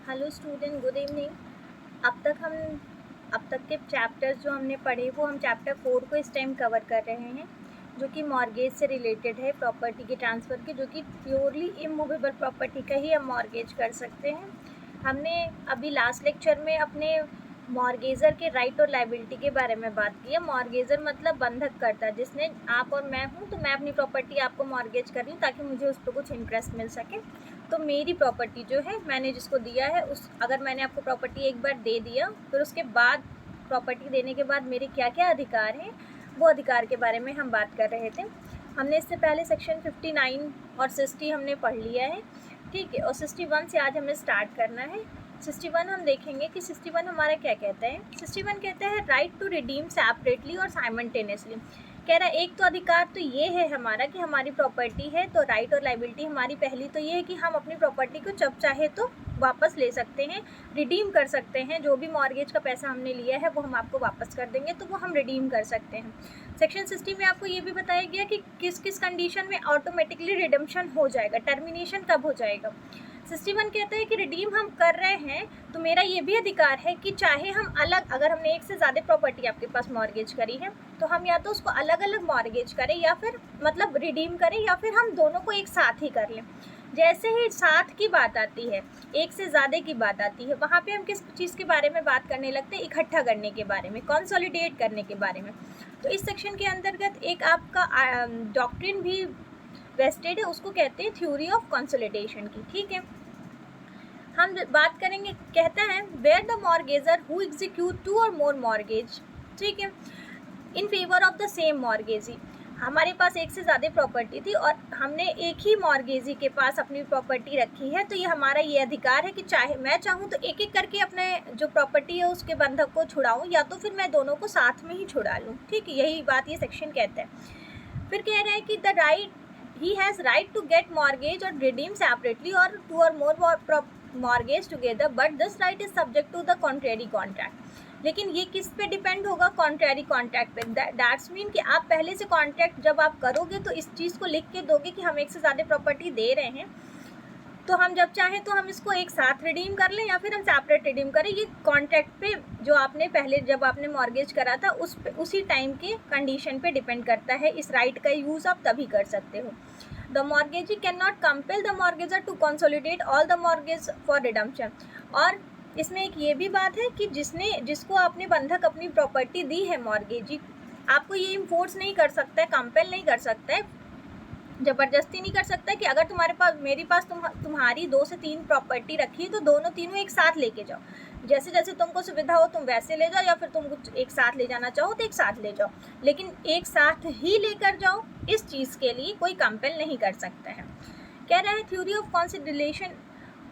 Hello student, good evening. अब तक के चैप्टर्स जो हमने पढ़े वो हम चैप्टर 4 को इस टाइम कवर कर रहे हैं, जो कि मॉर्गेज से रिलेटेड है, प्रॉपर्टी के ट्रांसफ़र की, जो कि प्योरली इमूवेबल प्रॉपर्टी का ही हम मॉर्गेज कर सकते हैं। हमने अभी लास्ट लेक्चर में अपने मॉर्गेज़र के राइट और लायबिलिटी के बारे में बात की है। मॉर्गेज़र मतलब बंधक करता, जिसने आप और मैं हूँ, तो मैं अपनी प्रॉपर्टी आपको मॉर्गेज कर रही हूँ ताकि मुझे उस पर कुछ इंटरेस्ट मिल सके। तो मेरी प्रॉपर्टी जो है मैंने जिसको दिया है, अगर मैंने आपको प्रॉपर्टी एक बार दे दिया, फिर उसके बाद प्रॉपर्टी देने के बाद मेरे क्या क्या अधिकार हैं, वो अधिकार के बारे में हम बात कर रहे थे। हमने इससे पहले सेक्शन 59 और 60 हमने पढ़ लिया है, ठीक है। और 61 से आज हमें स्टार्ट करना है। 61 हम देखेंगे कि 61 हमारा क्या कहता है। 61 कहता है राइट टू रिडीम सेपरेटली और साइमल्टेनियसली। कह रहा है एक तो अधिकार तो ये है हमारा कि हमारी प्रॉपर्टी है, तो राइट और लायबिलिटी हमारी पहली तो ये है कि हम अपनी प्रॉपर्टी को जब चाहे तो वापस ले सकते हैं, रिडीम कर सकते हैं। जो भी मॉर्गेज का पैसा हमने लिया है वो हम आपको वापस कर देंगे, तो वो हम रिडीम कर सकते हैं। सेक्शन 60 में आपको ये भी बताया गया कि किस किस कंडीशन में ऑटोमेटिकली रिडम्पशन हो जाएगा, टर्मिनेशन कब हो जाएगा। 61 कहता है कि रिडीम हम कर रहे हैं तो मेरा ये भी अधिकार है कि चाहे हम अलग, अगर हमने एक से ज़्यादा प्रॉपर्टी आपके पास मॉर्गेज करी है तो हम या तो उसको अलग अलग मॉर्गेज करें या फिर मतलब रिडीम करें, या फिर हम दोनों को एक साथ ही कर लें। जैसे ही साथ की बात आती है, एक से ज़्यादा की बात आती है, वहाँ पे हम किस चीज़ के बारे में बात करने लगते हैं? इकट्ठा करने के बारे में, कंसोलिडेट करने के बारे में। तो इस सेक्शन के अंतर्गत एक आपका डॉक्ट्रिन भी वेस्टेड है, उसको कहते हैं थ्योरी ऑफ कंसोलिडेशन की, ठीक है। हम बात करेंगे, कहता है where the mortgagor who execute 2 और मोर मॉर्गेज, ठीक है, in favour of the same mortgagee. हमारे पास एक से ज़्यादा प्रॉपर्टी थी और हमने एक ही मॉर्गेजी के पास अपनी प्रॉपर्टी रखी है, तो ये हमारा ये अधिकार है कि चाहे मैं चाहूँ तो एक एक करके अपने जो प्रॉपर्टी है उसके बंधक को छुड़ाऊँ, या तो फिर मैं दोनों को साथ में ही छुड़ा लूँ, ठीक है। यही बात ये सेक्शन कहता है। फिर कह रहा है कि the right he has right to get mortgage or redeem separately or 2 और more mortgage together, but this right is subject to the contrary contract. लेकिन ये किस पे डिपेंड होगा? कॉन्ट्रेरी कॉन्ट्रैक्ट पे। दैट्स मीन कि आप पहले से कॉन्ट्रैक्ट जब आप करोगे तो इस चीज़ को लिख के दोगे कि हम एक से ज़्यादा प्रॉपर्टी दे रहे हैं, तो हम जब चाहें तो हम इसको एक साथ रिडीम कर लें या फिर हम सेपरेट रिडीम करें। ये कॉन्ट्रैक्ट पे, जो आपने पहले जब आपने मॉर्गेज करा था उसी टाइम के कंडीशन पे डिपेंड करता है। इस राइट का यूज़ आप तभी कर सकते हो। The mortgagee can not compel the mortgagor to consolidate all the mortgage for redemption. और इसमें एक ये भी बात है कि जिसको आपने बंधक अपनी प्रॉपर्टी दी है मॉर्गेजी, आपको ये इम्फोर्स नहीं कर सकता है, कंपेल नहीं कर सकता है, ज़बरदस्ती नहीं कर सकता कि अगर मेरे पास तुम्हारी 2 से 3 प्रॉपर्टी रखी है तो दोनों तीनों एक साथ लेके जाओ, जैसे जैसे तुमको सुविधा हो तुम वैसे ले जाओ, या फिर तुम कुछ एक साथ ले जाना चाहो तो एक साथ ले जाओ, लेकिन एक साथ ही लेकर जाओ, इस चीज़ के लिए कोई कंपेल नहीं कर सकता है। कह रहा है थ्योरी ऑफ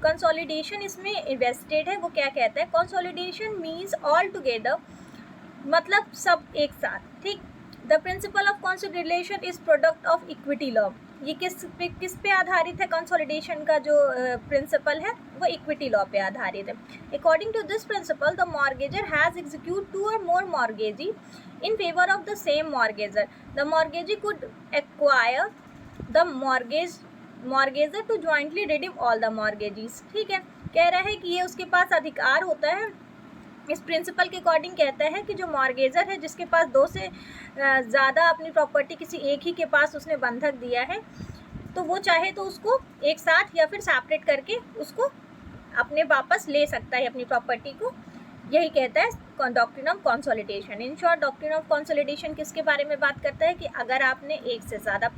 कंसोलिडेशन इसमें इन्वेस्टेड है। वो क्या कहता है? कंसोलिडेशन मीन्स ऑल टुगेदर, मतलब सब एक साथ, ठीक। The principle of consolidation is product of equity law. ये किस पे आधारित है? कंसोलिडेशन का जो प्रिंसिपल है वो इक्विटी लॉ पे आधारित है। According to this principle the mortgagor has execute 2 और more mortgagee in favour of the same mortgagor. The mortgagee could acquire the mortgagor to jointly redeem all the mortgagees, ठीक है। कह रहा है कि ये उसके पास अधिकार होता है। इस प्रिंसिपल के अकॉर्डिंग कहता है कि जो मॉर्गेजर है, जिसके पास 2 से ज़्यादा अपनी प्रॉपर्टी किसी एक ही के पास उसने बंधक दिया है, तो वो चाहे तो उसको एक साथ या फिर सेपरेट करके उसको अपने वापस ले सकता है अपनी प्रॉपर्टी को। यही कहता है doctrine of consolidation. In short, doctrine of consolidation किसके बारे में बात करता है कि अगर आपने एक से ज़्यादा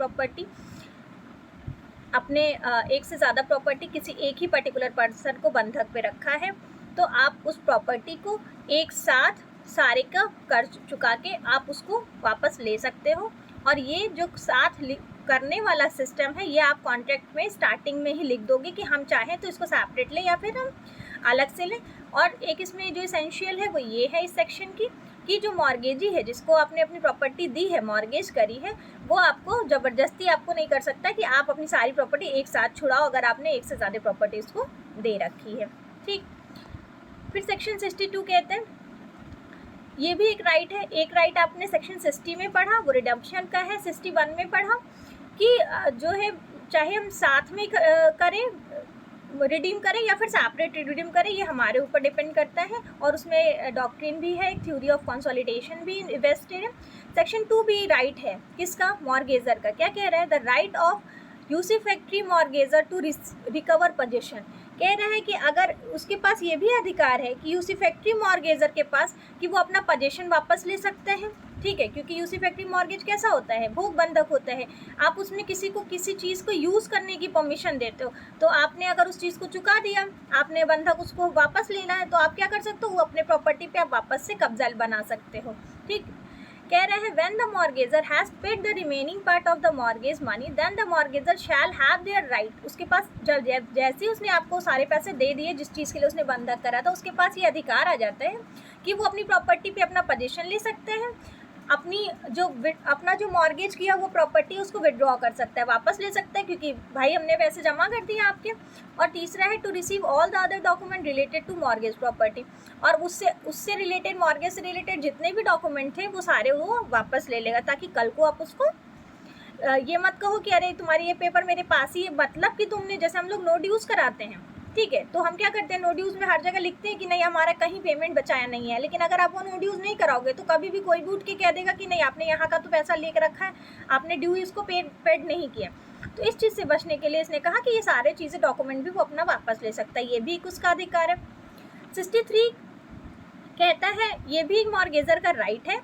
प्रॉपर्टी किसी एक ही पर्टिकुलर पर्सन को बंधक पे रखा है, तो आप उस प्रॉपर्टी को एक साथ सारे का कर चुका के आप उसको वापस ले सकते हो। और ये जो साथ करने वाला सिस्टम है, ये आप कॉन्ट्रैक्ट में स्टार्टिंग में ही लिख दोगे कि हम चाहें तो इसको सेपरेट लें या फिर हम अलग से लें। और एक इसमें जो एसेंशियल है वो ये है इस सेक्शन की, कि जो मॉर्गेजी है, जिसको आपने अपनी प्रॉपर्टी दी है, मॉर्गेज करी है, वो आपको ज़बरदस्ती आपको नहीं कर सकता कि आप अपनी सारी प्रॉपर्टी एक साथ छुड़ाओ अगर आपने एक से ज़्यादा प्रॉपर्टी उसको दे रखी है, ठीक। फिर सेक्शन 62 कहते हैं, ये भी एक राइट है। एक राइट आपने सेक्शन 60 में पढ़ा, वो रिडम्पशन का है। 61 में पढ़ा कि जो है चाहे हम साथ में करें रिडीम करें या फिर सेपरेट रिडीम करें, ये हमारे ऊपर डिपेंड करता है। और उसमें डॉक्ट्रिन भी है, थ्योरी ऑफ कंसोलिडेशन भी इन्वेस्टेड है। सेक्शन 2 भी राइट है किसका, मॉर्गेजर का। क्या कह रहा है, the right of usufructuary mortgagor to recover position. कह रहा है कि अगर उसके पास ये भी अधिकार है कि यूसीफैक्टरी मॉर्गेजर के पास कि वो अपना पोजीशन वापस ले सकते हैं, ठीक है, क्योंकि यूसीफैक्टरी मॉर्गेज कैसा होता है, भोग बंधक होता है। आप उसमें किसी को किसी चीज़ को यूज़ करने की परमिशन देते हो, तो आपने अगर उस चीज़ को चुका दिया, आपने बंधक उसको वापस लेना है, तो आप क्या कर सकते हो, वो अपने प्रॉपर्टी पे आप वापस से कब्जा बना सकते हो। ठीक, कह रहे हैं when the mortgagor has paid the remaining part of the mortgage money then the mortgagor shall have their right. उसके पास जैसे ही उसने आपको सारे पैसे दे दिए जिस चीज़ के लिए उसने बंधक करा था, उसके पास ये अधिकार आ जाता है कि वो अपनी प्रॉपर्टी पे अपना पोजीशन ले सकते हैं, अपना जो मॉर्गेज किया वो प्रॉपर्टी उसको विड्रॉ कर सकता है, वापस ले सकता है, क्योंकि भाई हमने पैसे जमा कर दिए आपके। और तीसरा है to receive all the other document related to mortgage property, और उससे रिलेटेड, मॉर्गेज से रिलेटेड जितने भी डॉक्यूमेंट थे वो सारे वो वापस ले लेगा, ताकि कल को आप उसको ये मत कहो कि अरे तुम्हारी ये पेपर मेरे पास ही है, मतलब कि तुमने, जैसे हम लोग नो ड्यूज़ कराते हैं, ठीक है, तो हम क्या करते हैं, नो ड्यूज़ में हर जगह लिखते हैं कि नहीं हमारा कहीं पेमेंट बचाया नहीं है, लेकिन अगर आप वो नो ड्यूज़ नहीं कराओगे तो कभी भी कोई भी उठ के कह देगा कि नहीं आपने यहाँ का तो पैसा लेकर रखा है, आपने ड्यू इसको पेड नहीं किया। तो इस चीज़ से बचने के लिए इसने कहा कि ये सारे चीज़ें डॉक्यूमेंट भी वो अपना वापस ले सकता है, ये भी उसका अधिकार है। 63 कहता है ये भी मॉर्गेजर का राइट है,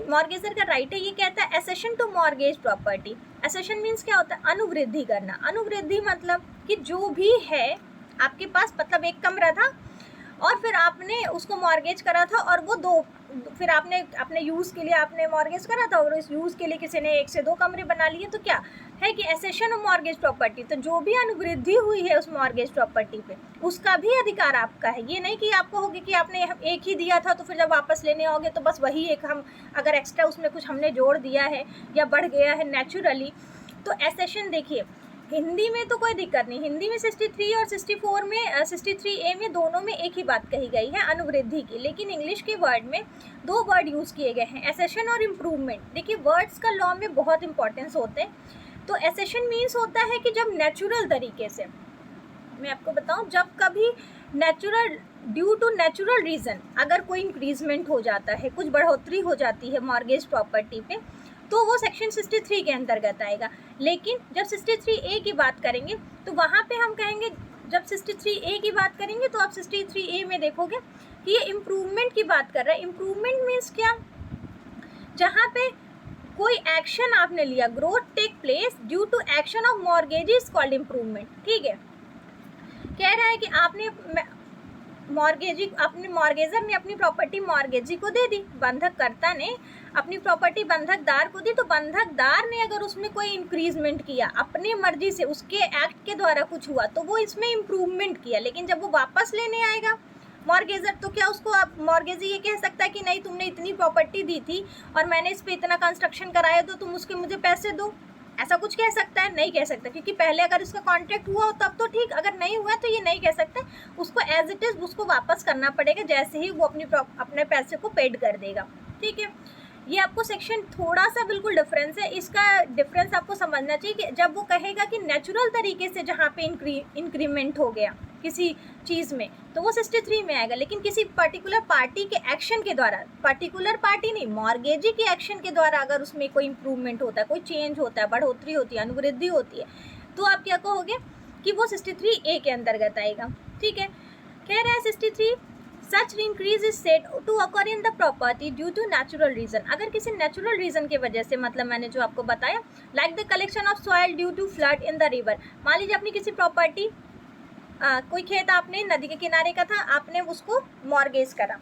मॉर्गेजर का राइट है, ये कहता है accession to mortgage property. Accession means क्या होता है, अनुवृद्धि करना। अनुवृद्धि मतलब कि जो भी है आपके पास, मतलब एक कमरा था और फिर आपने उसको मॉर्गेज करा था, और वो फिर आपने अपने यूज़ के लिए आपने मॉर्गेज करा था, और इस यूज़ के लिए किसी ने 1 से 2 कमरे बना लिए, तो क्या है कि एसेशन ऑफ मॉर्गेज प्रॉपर्टी। तो जो भी अनुवृद्धि हुई है उस मॉर्गेज प्रॉपर्टी पे, उसका भी अधिकार आपका है। ये नहीं कि आपको होगी कि आपने एक ही दिया था तो फिर जब वापस लेने आओगे तो बस वही एक, हम अगर एक्स्ट्रा उसमें कुछ हमने जोड़ दिया है या बढ़ गया है नेचुरली। तो एसेशन देखिए, हिंदी में तो कोई दिक्कत नहीं, हिंदी में 63 और 64 में 63A में दोनों में एक ही बात कही गई है, अनुवृद्धि की। लेकिन इंग्लिश के वर्ड में 2 वर्ड यूज़ किए गए हैं, एसेशन और इम्प्रूवमेंट। देखिए वर्ड्स का लॉ में बहुत इंपॉर्टेंस होते हैं। तो एसेशन मीन्स होता है कि जब नेचुरल तरीके से, मैं आपको बताऊं, जब कभी natural, due to natural reason अगर कोई इंक्रीजमेंट हो जाता है, कुछ बढ़ोतरी हो जाती है मॉर्गेज प्रॉपर्टी पे, तो वो सेक्शन 63 के अंतर्गत आएगा। लेकिन जब 63A की बात करेंगे तो वहाँ पे हम कहेंगे, जब 63A की बात करेंगे तो आप 63A में देखोगे कि ये इम्प्रूवमेंट की बात कर रहा है। इम्प्रूवमेंट मीन्स क्या, जहाँ पे कोई एक्शन आपने लिया, growth take place due to action of mortgage called improvement. ठीक है, कह रहा है कि आपने मॉर्गेजर ने अपनी प्रॉपर्टी मॉर्गेजी को दे दी, बंधककर्ता ने अपनी प्रॉपर्टी बंधकदार को दी, तो बंधकदार ने अगर उसमें कोई इंक्रीजमेंट किया अपनी मर्जी से, उसके एक्ट के द्वारा कुछ हुआ, तो वो इसमें इम्प्रूवमेंट किया। लेकिन जब वो वापस लेने आएगा मॉर्गेजर, तो क्या उसको आप मॉर्गेजी ये कह सकता है कि नहीं तुमने इतनी प्रॉपर्टी दी थी और मैंने इस पर इतना कंस्ट्रक्शन कराया, तो तुम उसके मुझे पैसे दो, ऐसा कुछ कह सकता है? नहीं कह सकता, क्योंकि पहले अगर इसका कॉन्ट्रैक्ट हुआ हो तब तो ठीक, अगर नहीं हुआ तो ये नहीं कह सकते। उसको एज इट इज़ उसको वापस करना पड़ेगा जैसे ही वो अपने पैसे को पेड कर देगा। ठीक है, ये आपको सेक्शन थोड़ा सा बिल्कुल डिफरेंस है, इसका डिफरेंस आपको समझना चाहिए कि जब वो कहेगा कि नेचुरल तरीके से जहाँ पे इंक्रीमेंट हो गया किसी चीज़ में, तो वो 63 में आएगा। लेकिन किसी पर्टिकुलर पार्टी के एक्शन के द्वारा, पर्टिकुलर पार्टी नहीं, मॉर्गेजी के एक्शन के द्वारा अगर उसमें कोई इंप्रूवमेंट होता है, कोई चेंज होता है, बढ़ोतरी होती है, अनुवृद्धि होती है, तो आप क्या कहोगे कि वो 63A के अंतर्गत आएगा। ठीक है, कह रहा है 63 such increase is said to occur in the property due to natural reason. अगर किसी नेचुरल रीजन की वजह से, मतलब मैंने जो आपको बताया, like the collection of soil due to flood in the river. मान लीजिए अपनी किसी प्रॉपर्टी, कोई खेत आपने नदी के किनारे का था, आपने उसको मॉर्गेज करा,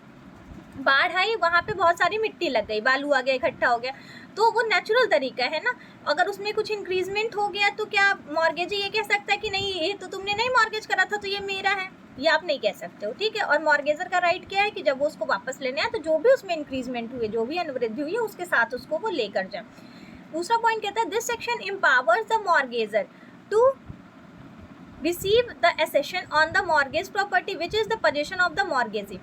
बाढ़ आई, वहाँ पे बहुत सारी मिट्टी लग गई, बालू आ गया, इकट्ठा हो गया, तो वो नेचुरल तरीका है ना। अगर उसमें कुछ इंक्रीजमेंट हो गया तो क्या मॉर्गेजी ये कह सकता है कि नहीं ये तो तुमने नहीं मॉर्गेज करा था तो ये मेरा है? ये आप नहीं कह सकते हो। ठीक है, और मॉर्गेजर का राइट क्या है कि जब वो उसको वापस लेने आए तो जो भी उसमें इंक्रीजमेंट हुई, जो भी अनुवृद्धि हुई है, उसके साथ उसको वो लेकर जाए। दूसरा पॉइंट कहता है this section empowers the mortgagor to receive the accession on the mortgage property which is the position of the mortgagee.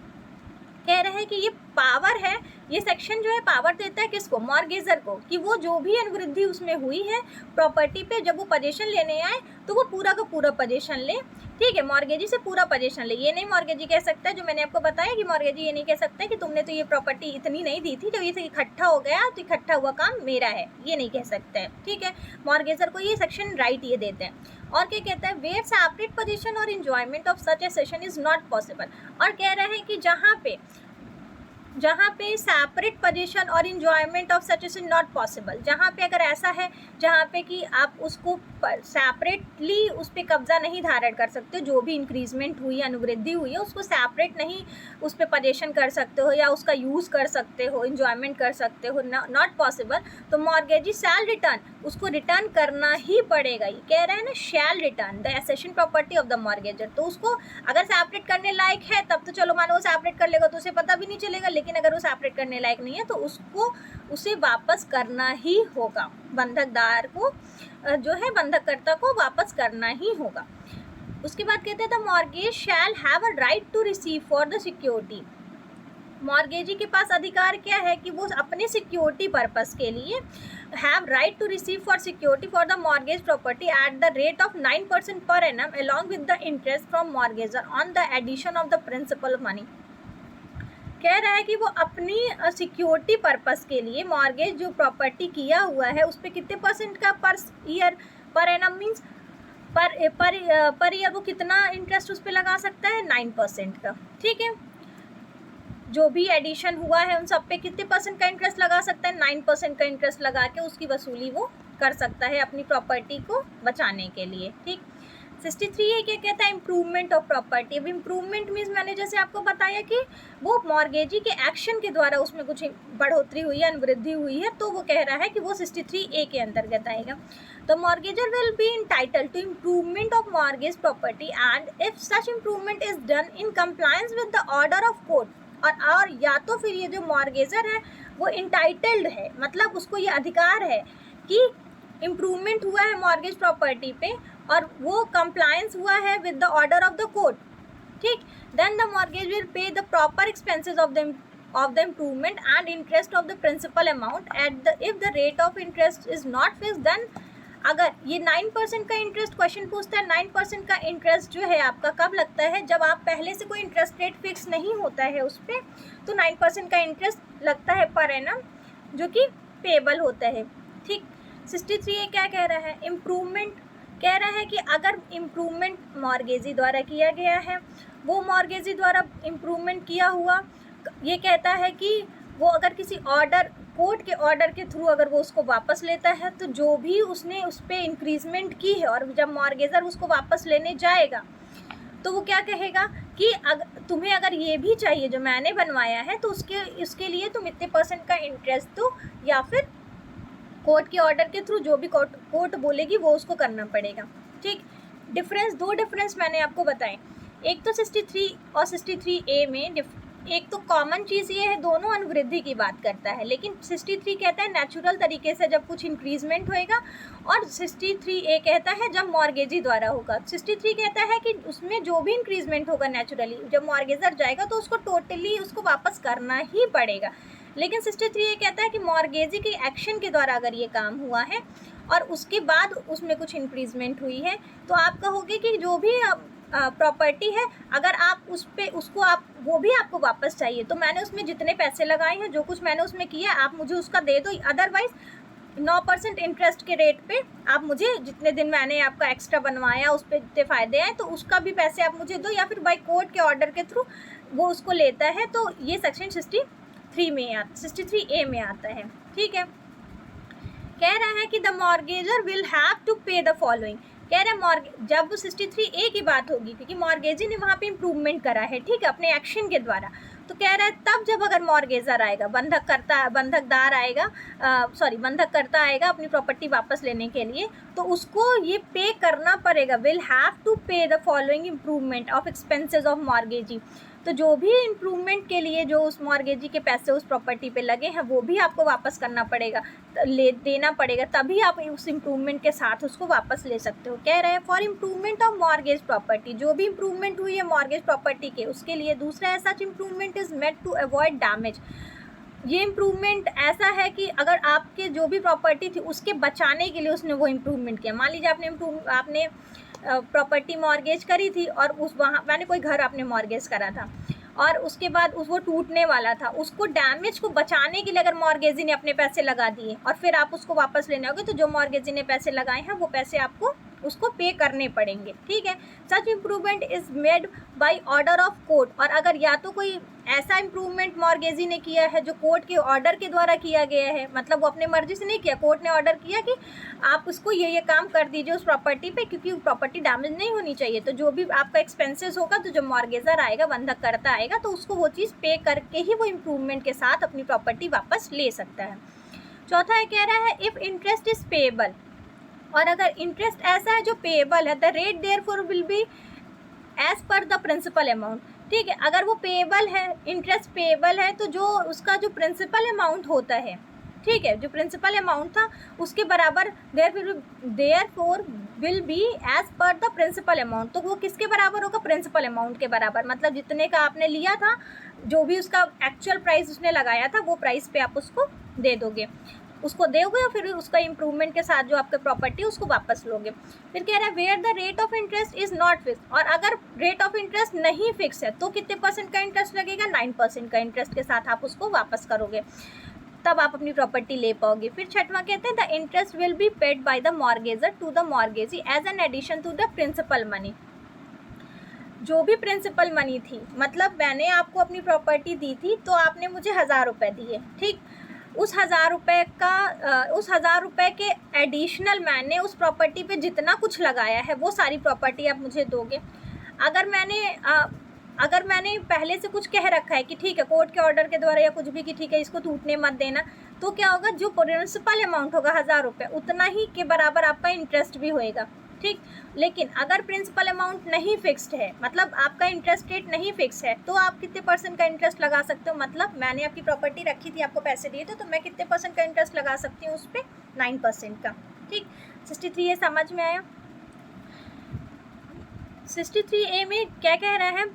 कह रहे हैं कि ये पावर है, ये सेक्शन जो है पावर देता है किसको, मॉर्गेजर को, कि वो जो भी अनुवृद्धि उसमें हुई है प्रॉपर्टी पे, जब वो पोजीशन लेने आए तो वो पूरा का पूरा पोजीशन ले, ठीक है, मॉर्गेजी से पूरा पोजीशन ले। ये नहीं मॉर्गेजी कह सकता है, जो मैंने आपको बताया कि मॉर्गेजी ये नहीं कह सकता है कि तुमने तो ये प्रॉपर्टी इतनी नहीं दी थी, जब ये इकट्ठा हो गया तो इकट्ठा हुआ काम मेरा है, ये नहीं कह सकता है, ठीक है। मॉर्गेजर को ये सेक्शन राइट ये देते हैं। और क्या कहता है, वेयर सेपरेट पोजीशन और enjoyment of such A session is not possible, और कह रहे हैं कि जहाँ पे सेपरेट पोजीशन और enjoyment of such is not possible, जहाँ पे अगर ऐसा है जहाँ पे कि आप उसको सेपरेटली उस पर कब्जा नहीं धारण कर सकते, जो भी इंक्रीजमेंट हुई अनुवृद्धि हुई है उसको सेपरेट नहीं उस पर पोजीशन कर सकते हो या उसका यूज़ कर सकते हो, इंजॉयमेंट कर सकते हो, नॉट पॉसिबल, तो मॉर्गेजी शैल रिटर्न, उसको रिटर्न करना ही पड़ेगा। ये कह रहे हैं ना, shall return the accession property of the mortgagor, तो उसको अगर सेपरेट करने लायक है तब तो चलो मानो वो सेपरेट कर लेगा तो उसे पता भी नहीं चलेगा, लेकिन अगर वो सेपरेट करने लायक नहीं है तो उसे वापस करना ही होगा, बंधकदार को जो है बंधककर्ता को वापस करना ही होगा। उसके बाद कहते हैं the mortgage shall have a right to receive for the security, mortgagee के पास अधिकार क्या है कि वो अपने सिक्योरिटी पर्पस के लिए have right to receive for security for the mortgage property at the rate of 9% per annum along with the interest from mortgagor on the addition of the principal money. कह रहा है कि वो अपनी security purpose के लिए mortgage जो property किया हुआ है उस पर कितने % का per year, per annum means per year वो कितना इंटरेस्ट उस पर लगा सकता है, 9% का, ठीक है। जो भी एडिशन हुआ है उन सब पे कितने % का इंटरेस्ट लगा सकता है, 9% का इंटरेस्ट लगा के उसकी वसूली वो कर सकता है अपनी प्रॉपर्टी को बचाने के लिए, ठीक। 63 ये क्या कहता है, इम्प्रूवमेंट ऑफ प्रॉपर्टी। अब इम्प्रूवमेंट मीन्स मैंने जैसे आपको बताया कि वो मॉर्गेजी के एक्शन के द्वारा उसमें कुछ बढ़ोतरी हुई है, अनुवृद्धि हुई है, तो वो कह रहा है कि वो 63A के अंतर्गत आएगा। तो mortgagor will be entitled to improvement of mortgage property and if such improvement is done in compliance with the order of court, और या तो फिर ये जो मॉर्गेजर है वो इंटाइटल्ड है, मतलब उसको ये अधिकार है कि इम्प्रूवमेंट हुआ है मॉर्गेज प्रॉपर्टी पे और वो कंप्लायंस हुआ है with the order of the court, ठीक, then the mortgage will pay the proper expenses of the improvement and interest of the principal amount at the if the rate of interest is not fixed, then अगर ये 9% का interest question पूछता है, 9% का interest जो है आपका कब लगता है, जब आप पहले से कोई इंटरेस्ट रेट फिक्स नहीं होता है उस पर, तो 9% का इंटरेस्ट लगता है पर एनम, जो कि पेबल होता है, ठीक। 63 ये क्या कह रहा है, इम्प्रूवमेंट कह रहा है कि अगर इम्प्रूवमेंट मॉर्गेजी द्वारा किया गया है, वो मॉर्गेजी द्वारा इम्प्रूवमेंट किया हुआ, ये कहता है कि वो अगर किसी ऑर्डर, कोर्ट के ऑर्डर के थ्रू अगर वो उसको वापस लेता है, तो जो भी उसने उस पर इंक्रीजमेंट की है और जब मॉर्गेजर उसको वापस लेने जाएगा तो वो क्या कहेगा कि तुम्हें अगर ये भी चाहिए जो मैंने बनवाया है तो उसके लिए तुम इतने % का इंटरेस्ट दो, या फिर कोर्ट के ऑर्डर के थ्रू जो भी कोर्ट बोलेगी वो उसको करना पड़ेगा, ठीक। डिफरेंस, 2 डिफरेंस मैंने आपको बताए, एक तो 63 और 63A में एक तो कॉमन चीज़ ये है, दोनों अनुवृद्धि की बात करता है, लेकिन 63 कहता है नेचुरल तरीके से जब कुछ इंक्रीजमेंट होएगा, और 63A कहता है जब मॉर्गेजी द्वारा होगा। 63 कहता है कि उसमें जो भी इंक्रीजमेंट होगा नेचुरली, जब मॉर्गेजर जाएगा तो उसको टोटली उसको वापस करना ही पड़ेगा, लेकिन 63 ये कहता है कि मॉर्गेजी के एक्शन के द्वारा अगर ये काम हुआ है और उसके बाद उसमें कुछ इंक्रीजमेंट हुई है, तो आप कहोगे कि जो भी प्रॉपर्टी है अगर आप वो भी आपको वापस चाहिए, तो मैंने उसमें जितने पैसे लगाए हैं, जो कुछ मैंने उसमें किया, आप मुझे उसका दे दो, अदरवाइज 9% इंटरेस्ट के रेट पे आप मुझे जितने दिन मैंने आपका एक्स्ट्रा बनवाया उस पर जितने फ़ायदे हैं तो उसका भी पैसे आप मुझे दो, या फिर बाय कोर्ट के ऑर्डर के थ्रू वो उसको लेता है, तो ये सेक्शन 63A में आता है, ठीक है। कह रहा है कि the mortgagor will have to pay the following, कह रहे जब 63A की बात होगी क्योंकि मॉर्गेजी ने वहाँ पे इम्प्रूवमेंट करा है, ठीक है, अपने एक्शन के द्वारा, तो कह रहा है तब जब अगर मॉर्गेजर आएगा, बंधककर्ता आएगा अपनी प्रॉपर्टी वापस लेने के लिए, तो उसको ये पे करना पड़ेगा, will have to pay the following improvement of expenses of mortgagee, तो जो भी इम्प्रूवमेंट के लिए जो उस मॉर्गेजी के पैसे उस प्रॉपर्टी पे लगे हैं वो भी आपको वापस करना पड़ेगा, देना पड़ेगा, तभी आप उस इम्प्रूवमेंट के साथ उसको वापस ले सकते हो। कह रहे हैं for improvement of mortgage property, जो भी इम्प्रूवमेंट हुई है मॉर्गेज प्रॉपर्टी के उसके लिए। दूसरा है such improvement is made to avoid damage, ये इम्प्रूवमेंट ऐसा है कि अगर आपके जो भी प्रॉपर्टी थी उसके बचाने के लिए उसने वो इम्प्रूवमेंट किया। मान लीजिए आपने प्रॉपर्टी मॉर्गेज करी थी और उस वहाँ मैंने कोई घर आपने मॉर्गेज करा था और उसके बाद वो टूटने वाला था, उसको डैमेज को बचाने के लिए अगर मॉर्गेजी ने अपने पैसे लगा दिए और फिर आप उसको वापस लेने आओगे तो जो मॉर्गेजी ने पैसे लगाए हैं वो पैसे आपको उसको पे करने पड़ेंगे। ठीक है, such improvement is made by order of court, और अगर या तो कोई ऐसा इम्प्रूवमेंट मॉर्गेजी ने किया है जो कोर्ट के ऑर्डर के द्वारा किया गया है, मतलब वो अपने मर्जी से नहीं किया, कोर्ट ने ऑर्डर किया कि आप उसको ये काम कर दीजिए उस प्रॉपर्टी पे क्योंकि प्रॉपर्टी डैमेज नहीं होनी चाहिए, तो जो भी आपका एक्सपेंसेस होगा तो जो मॉर्गेजर आएगा, बंधक करता आएगा, तो उसको वो चीज़ पे करके ही वो इम्प्रूवमेंट के साथ अपनी प्रॉपर्टी वापस ले सकता है। चौथा है, कह रहा है इफ़ इंटरेस्ट इज पेएबल, और अगर इंटरेस्ट ऐसा है जो पेएबल है, the rate therefore will be as per the principal amount. ठीक है, अगर वो पेएबल है, इंटरेस्ट पेएबल है, तो जो उसका जो प्रिंसिपल अमाउंट होता है, ठीक है, जो प्रिंसिपल अमाउंट था उसके बराबर therefore will be as per the principal amount, तो वो किसके बराबर होगा, प्रिंसिपल अमाउंट के बराबर, मतलब जितने का आपने लिया था, जो भी उसका एक्चुअल प्राइस उसने लगाया था वो प्राइस पे आप उसको दे दोगे, उसको दोगे और फिर उसका इम्प्रूवमेंट के साथ जो आपका प्रॉपर्टी उसको वापस लोगे। फिर कह रहा है where the rate of interest is not fix, और अगर रेट ऑफ इंटरेस्ट नहीं फिक्स है तो कितने परसेंट का इंटरेस्ट लगेगा, 9% का इंटरेस्ट के साथ आप उसको वापस करोगे, तब आप अपनी प्रॉपर्टी ले पाओगे। फिर छठवां कहते हैं the interest will be paid by the mortgagor to the mortgagee as an addition to the principal money, जो भी प्रिंसिपल मनी थी, मतलब मैंने आपको अपनी प्रॉपर्टी दी थी तो आपने मुझे 1000 रुपये दिए, ठीक, उस 1000 रुपये के एडिशनल मैंने उस प्रॉपर्टी पे जितना कुछ लगाया है वो सारी प्रॉपर्टी आप मुझे दोगे। अगर मैंने पहले से कुछ कह रखा है कि ठीक है कोर्ट के ऑर्डर के द्वारा या कुछ भी कि ठीक है इसको टूटने मत देना, तो क्या होगा, जो प्रिंसिपल अमाउंट होगा 1000 रुपये उतना ही के बराबर आपका इंटरेस्ट भी होएगा। ठीक, लेकिन अगर प्रिंसिपल अमाउंट नहीं फिक्स्ड है, मतलब आपका इंटरेस्ट रेट नहीं फिक्स है, तो आप कितने परसेंट का इंटरेस्ट लगा सकते हो, मतलब मैंने आपकी प्रॉपर्टी रखी थी, आपको पैसे दिए थे, तो मैं कितने परसेंट का इंटरेस्ट लगा सकती हूँ उस पर, 9% का। ठीक, 63 ये समझ में आया। 63A में क्या कह रहा है,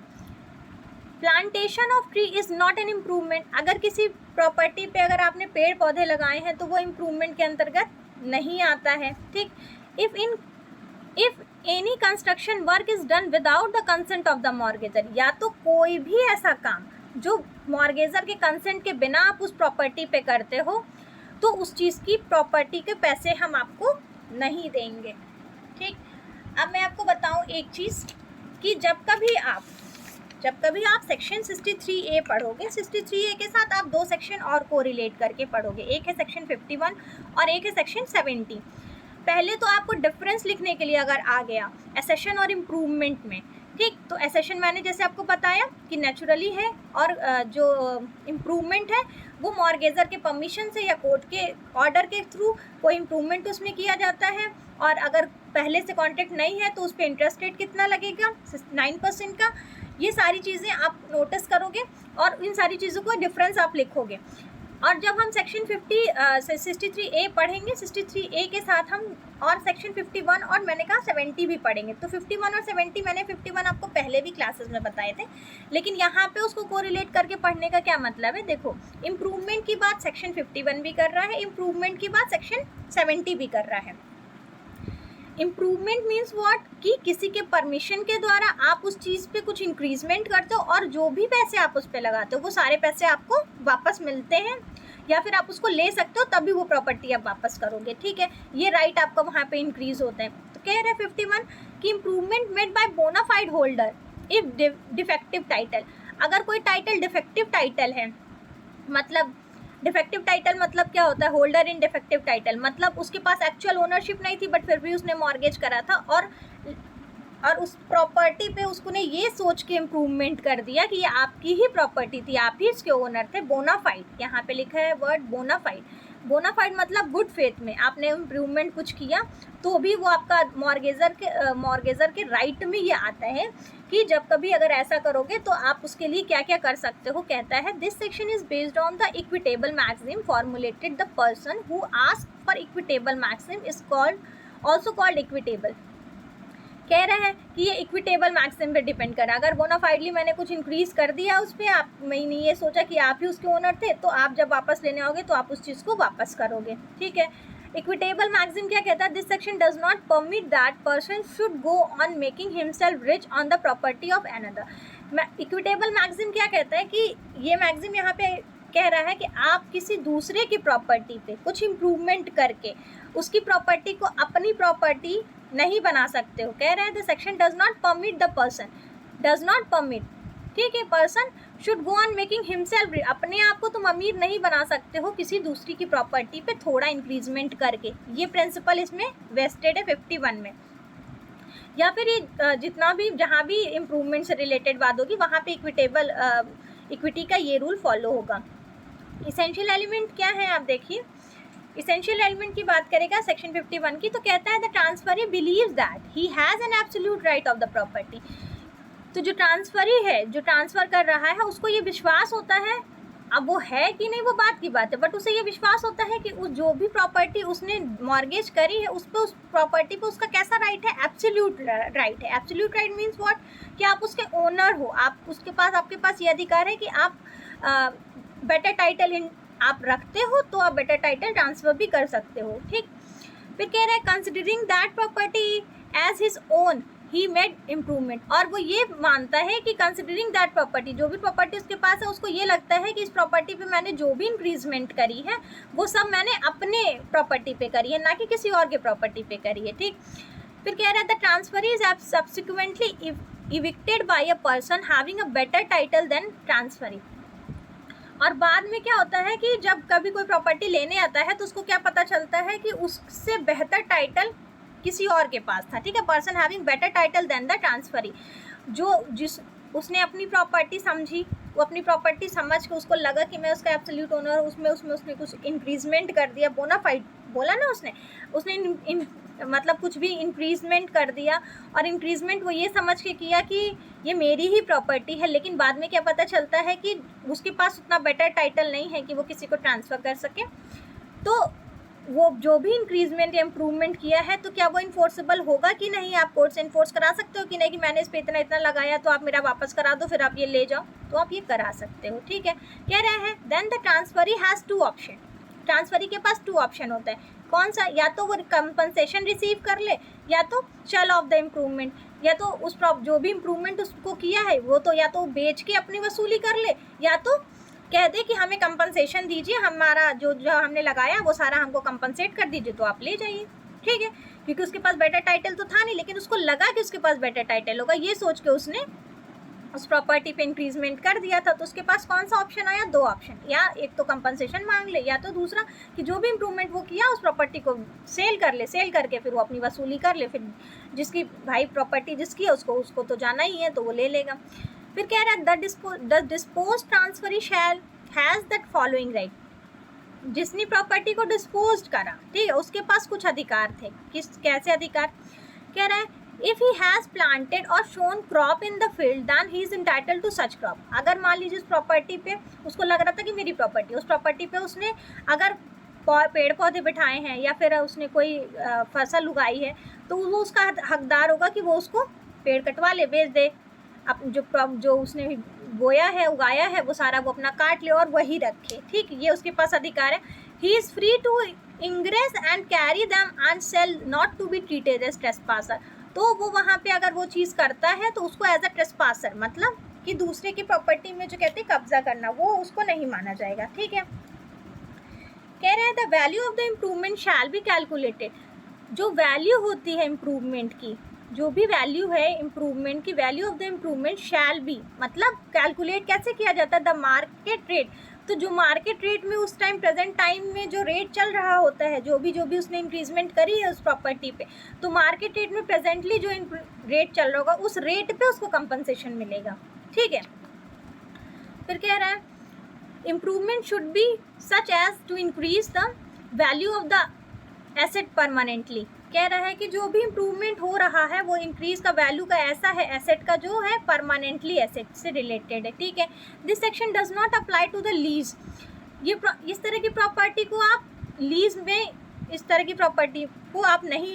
plantation of tree is not an improvement, अगर किसी प्रॉपर्टी पे अगर आपने पेड़ पौधे लगाए हैं तो वो इम्प्रूवमेंट के अंतर्गत नहीं आता है। ठीक, if any construction work is done without the consent of the mortgagor, या तो कोई भी ऐसा काम जो मॉर्गेजर के कंसेंट के बिना आप उस प्रॉपर्टी पे करते हो तो उस चीज़ की प्रॉपर्टी के पैसे हम आपको नहीं देंगे। ठीक, अब मैं आपको बताऊं एक चीज़ कि जब कभी आप सेक्शन 63A पढ़ोगे, 63A के साथ आप 2 सेक्शन और को रिलेट करके पढ़ोगे, एक है सेक्शन 51 और एक है सेक्शन 70। पहले तो आपको डिफरेंस लिखने के लिए अगर आ गया एसेशन और इम्प्रूवमेंट में, ठीक, तो एसेशन मैंने जैसे आपको बताया कि नेचुरली है, और जो इम्प्रूवमेंट है वो मॉर्गेजर के परमिशन से या कोर्ट के ऑर्डर के थ्रू कोई इम्प्रूवमेंट उसमें किया जाता है, और अगर पहले से कॉन्ट्रैक्ट नहीं है तो उस पर इंटरेस्ट रेट कितना लगेगा, 9% का। ये सारी चीज़ें आप नोटिस करोगे और इन सारी चीज़ों को डिफरेंस आप लिखोगे। और जब हम सेक्शन 63A पढ़ेंगे, 63A के साथ हम और सेक्शन 51 और मैंने कहा 70 भी पढ़ेंगे, तो 51 और 70 मैंने 51 आपको पहले भी क्लासेस में बताए थे, लेकिन यहाँ पे उसको कोरिलेट करके पढ़ने का क्या मतलब है, देखो इम्प्रूवमेंट की बात सेक्शन 51 भी कर रहा है, इम्प्रूवमेंट की बात सेक्शन 70 भी कर रहा है। इम्प्रूवमेंट मीन्स व्हाट, कि किसी के परमिशन के द्वारा आप उस चीज़ पे कुछ इंक्रीजमेंट करते हो और जो भी पैसे आप उस पर लगाते हो वो सारे पैसे आपको वापस मिलते हैं, या फिर आप उसको ले सकते हो तभी वो प्रॉपर्टी आप वापस करोगे। ठीक है, ये राइट आपका वहाँ पे इंक्रीज होते हैं। तो कह रहे हैं 51 कि improvement made by bona fide holder if defective title, अगर कोई टाइटल डिफेक्टिव टाइटल है, मतलब डिफेक्टिव टाइटल मतलब क्या होता है, होल्डर इन डिफेक्टिव टाइटल, मतलब उसके पास एक्चुअल ओनरशिप नहीं थी बट फिर भी उसने मॉर्गेज करा था और उस प्रॉपर्टी पे उसने ये सोच के इम्प्रूवमेंट कर दिया कि ये आपकी ही प्रॉपर्टी थी, आप ही इसके ओनर थे, बोनाफाइड, यहाँ पे लिखा है वर्ड बोनाफाइड। बोनाफाइड मतलब गुड फेथ में आपने इम्प्रूवमेंट कुछ किया, तो भी वो आपका मॉर्गेजर के राइट में ये आता है कि जब कभी अगर ऐसा करोगे तो आप उसके लिए क्या क्या कर सकते हो। कहता है this section is based on the equitable maxim formulated the person who ask for equitable maxim is called also called equitable. कह रहे हैं कि ये इक्विटेबल मैक्सिम पे डिपेंड करा। अगर बोनाफाइडली मैंने कुछ इंक्रीज कर दिया उस पर, आप मैंने ये सोचा कि आप ही उसके ओनर थे, तो आप जब वापस लेने आओगे तो आप उस चीज़ को वापस करोगे। ठीक है। इक्विटेबल मैक्सिम क्या कहता है, this section does not permit that person should go on making himself rich on the property of another. Equitable maxim क्या कहता है कि ये मैक्सिम यहाँ पे कह रहा है कि आप किसी दूसरे की प्रॉपर्टी पे कुछ इम्प्रूवमेंट करके उसकी प्रॉपर्टी को अपनी प्रॉपर्टी नहीं बना सकते हो। कह रहे हैं the section does not permit the person, does not permit, ठीक है, person should go on making himself, अपने आप को तुम अमीर नहीं बना सकते हो किसी दूसरी की प्रॉपर्टी पे थोड़ा इंक्रीजमेंट करके। ये प्रिंसिपल इसमें वेस्टेड है 51 में। या फिर ये जितना भी जहाँ भी इम्प्रूवमेंट से रिलेटेड बात होगी वहाँ पे इक्विटी का ये रूल फॉलो होगा। इसेंशियल एलिमेंट क्या है आप देखिए, इसेंशियल एलिमेंट की बात करेगा सेक्शन 51 की, तो कहता है the transferee believes that he has an absolute right of the property. तो जो ट्रांसफरी है, जो ट्रांसफ़र कर रहा है, उसको ये विश्वास होता है, अब वो है कि नहीं वो बात की बात है, बट उसे ये विश्वास होता है कि उस जो भी प्रॉपर्टी उसने मॉर्गेज करी है उस पर, उस प्रॉपर्टी पे उसका कैसा राइट है, एब्सोल्यूट राइट है। एब्सोल्यूट राइट मीन्स व्हाट, कि आप उसके ओनर हो, आप उसके पास, आपके पास ये अधिकार है कि आप बेटर टाइटल आप रखते हो, तो आप बेटर टाइटल ट्रांसफ़र भी कर सकते हो। ठीक। फिर कह रहे हैं considering that property as his own he made improvement, और वो ये मानता है कि कंसिडरिंग दैट प्रॉपर्टी, जो भी प्रॉपर्टी उसके पास है उसको ये लगता है कि इस प्रॉपर्टी पे मैंने जो भी इंक्रीजमेंट करी है वो सब मैंने अपने प्रॉपर्टी पे करी है, ना कि किसी और के प्रॉपर्टी पे करी है। ठीक। फिर कह रहा है the transferee is subsequently evicted by a person having a better title than transferee. और बाद में क्या होता है कि जब कभी कोई प्रॉपर्टी लेने आता है तो उसको क्या पता चलता है कि उससे बेहतर टाइटल किसी और के पास था। ठीक है, person having better title than the transferee, जिस उसने अपनी प्रॉपर्टी समझी, वो अपनी प्रॉपर्टी समझ के उसको लगा कि मैं उसका एब्सोल्यूट ओनर, उसमें उसने कुछ इंक्रीजमेंट कर दिया, बोनाफाइड बोला ना उसने मतलब कुछ भी इंक्रीजमेंट कर दिया, और इंक्रीजमेंट वो ये समझ के किया कि ये मेरी ही प्रॉपर्टी है, लेकिन बाद में क्या पता चलता है कि उसके पास उतना बेटर टाइटल नहीं है कि वो किसी को ट्रांसफ़र कर सके। तो वो जो भी इंक्रीजमेंट या इम्प्रूवमेंट किया है, तो क्या वो इन्फोर्सेबल होगा कि नहीं, आप कोर्ट से इन्फोर्स करा सकते हो कि नहीं कि मैंने इस पर इतना इतना लगाया तो आप मेरा वापस करा दो, फिर आप ये ले जाओ, तो आप ये करा सकते हो। ठीक है। कह रहे हैं then the transferee has 2 option, transferee के पास 2 ऑप्शन होता है। कौन सा, या तो वो कंपनसेशन रिसीव कर ले, या तो शेल ऑफ द इम्प्रूवमेंट, या तो उस जो भी इम्प्रूवमेंट उसको किया है वो तो या तो बेच के अपनी वसूली कर ले, या तो कह दे कि हमें कंपनसेशन दीजिए, हमारा जो हमने लगाया वो सारा हमको कंपनसेट कर दीजिए, तो आप ले जाइए। ठीक है, क्योंकि उसके पास बेटर टाइटल तो था नहीं, लेकिन उसको लगा कि उसके पास बेटर टाइटल होगा, ये सोच के उसने उस प्रॉपर्टी पे इंक्रीजमेंट कर दिया था। तो उसके पास कौन सा ऑप्शन आया, 2 ऑप्शन, या एक तो कंपनसेशन मांग ले, या तो दूसरा कि जो भी इम्प्रूवमेंट वो किया उस प्रॉपर्टी को सेल कर ले, सेल करके फिर वो अपनी वसूली कर ले, फिर जिसकी भाई प्रॉपर्टी जिसकी है उसको तो जाना ही है, तो वो ले लेगा। फिर कह रहा है the dispose transferee shall has that following right, जिसने प्रॉपर्टी को डिस्पोज करा, ठीक है, उसके पास कुछ अधिकार थे। कैसे अधिकार, कह रहा है इफ़ ही हैज़ प्लांटेड और sown crop in the field than he is entitled to such crop. अगर मान लीजिए उस प्रॉपर्टी पे उसको लग रहा था कि मेरी प्रॉपर्टी, उस प्रॉपर्टी पे उसने अगर पेड़ पौधे बिठाए हैं या फिर उसने कोई फसल उगाई है, तो वो उसका हकदार होगा कि वो उसको पेड़ कटवा ले, बेच दे, अब जो उसने बोया है, उगाया है, वो सारा वो अपना काट ले और वही रखे। ठीक, ये उसके पास अधिकार है। He is free to ingress and carry them and sell, not to be treated as trespasser. तो वो वहाँ पे अगर वो चीज़ करता है तो उसको एज अ ट्रेसपासर, मतलब कि दूसरे की प्रॉपर्टी में जो कहते हैं कब्जा करना, वो उसको नहीं माना जाएगा। ठीक है। कह रहे हैं the value of the improvement shall be calculated, जो वैल्यू होती है इम्प्रूवमेंट की, जो भी वैल्यू है इम्प्रूवमेंट की, value of the improvement shall be, मतलब कैलकुलेट कैसे किया जाता है, द मार्केट रेट। तो जो मार्केट रेट में उस टाइम प्रेजेंट टाइम में जो रेट चल रहा होता है, जो भी उसने इंक्रीजमेंट करी है उस प्रॉपर्टी पे, तो मार्केट रेट में प्रेजेंटली जो रेट चल रहा होगा उस रेट पे उसको कंपनसेशन मिलेगा। ठीक है। फिर कह रहा है improvement should be such as to increase the value of the asset permanently. कह रहा है कि जो भी इम्प्रूवमेंट हो रहा है वो इंक्रीज का वैल्यू का ऐसा है एसेट का जो है परमानेंटली एसेट से रिलेटेड है, ठीक है। This section does not apply to the lease. ये इस तरह की प्रॉपर्टी को आप लीज में, इस तरह की प्रॉपर्टी को आप नहीं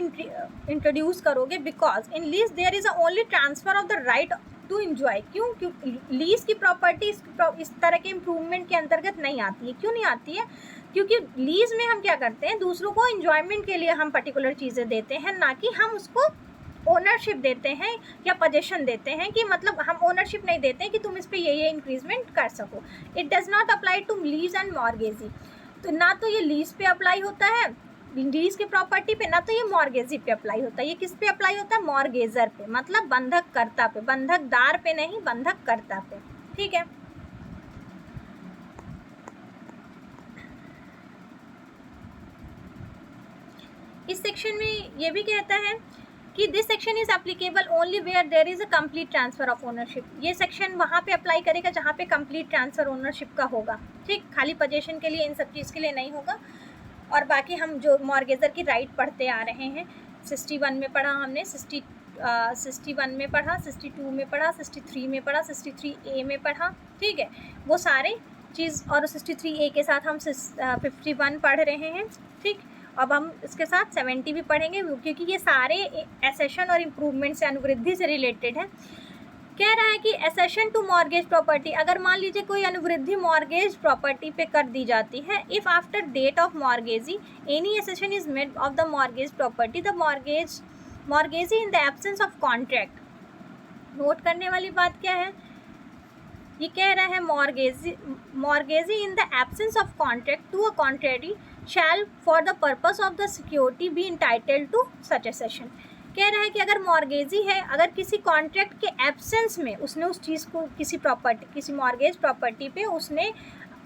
इंट्रोड्यूस करोगे, because in lease there is only transfer of the right to enjoy. क्यों लीज की प्रॉपर्टी इस तरह के इम्प्रूवमेंट के अंतर्गत नहीं आती है। क्यों नहीं आती है? क्योंकि लीज में हम क्या करते हैं, दूसरों को इन्जॉयमेंट के लिए हम पर्टिकुलर चीज़ें देते हैं, ना कि हम उसको ओनरशिप देते हैं या पोजीशन देते हैं, कि मतलब हम ओनरशिप नहीं देते हैं कि तुम इस पर ये इंक्रीजमेंट कर सको। It does not apply to lease and mortgagee. तो ना तो ये लीज पे अप्लाई होता है, लीज की प्रॉपर्टी पे, ना तो ये मॉर्गेजी पे अप्लाई होता है। ये किस पे अप्लाई होता है? मॉर्गेजर पे, मतलब बंधक कर्ता पे, बंधकदार पे नहीं, बंधक कर्ता पे, ठीक है। इस सेक्शन में ये भी कहता है कि this section is applicable only where there is a complete transfer of ownership. ये सेक्शन वहाँ पे अप्लाई करेगा जहाँ पे कंप्लीट ट्रांसफर ओनरशिप का होगा, ठीक। खाली पोजीशन के लिए, इन सब चीज़ के लिए नहीं होगा। और बाकी हम जो मॉर्गेजर की राइट पढ़ते आ रहे हैं, 61 में पढ़ा हमने, 61 में पढ़ा, 62 में पढ़ा, 63 में पढ़ा, 63A में पढ़ा, ठीक है। वो सारे चीज़, और 63A के साथ हम 51 पढ़ रहे हैं, ठीक। अब हम इसके साथ 70 भी पढ़ेंगे, क्योंकि ये सारे एसेशन और इम्प्रूवमेंट से, अनुवृद्धि से रिलेटेड है। कह रहा है कि एसेशन टू मॉर्गेज प्रॉपर्टी, अगर मान लीजिए कोई अनुवृद्धि मॉर्गेज प्रॉपर्टी पे कर दी जाती है, if after date of mortgagee any accession is made of the mortgage property, the mortgagee in the absence of contract. Note करने वाली बात क्या है, ये कह रहा है mortgagee in the absence of contract to a contrary shall for the purpose of the security be entitled to such accession. कह रहा है कि अगर मॉर्गेजी है, अगर किसी कॉन्ट्रैक्ट के एब्सेंस में उसने उस चीज़ को, किसी मॉर्गेज प्रॉपर्टी पे उसने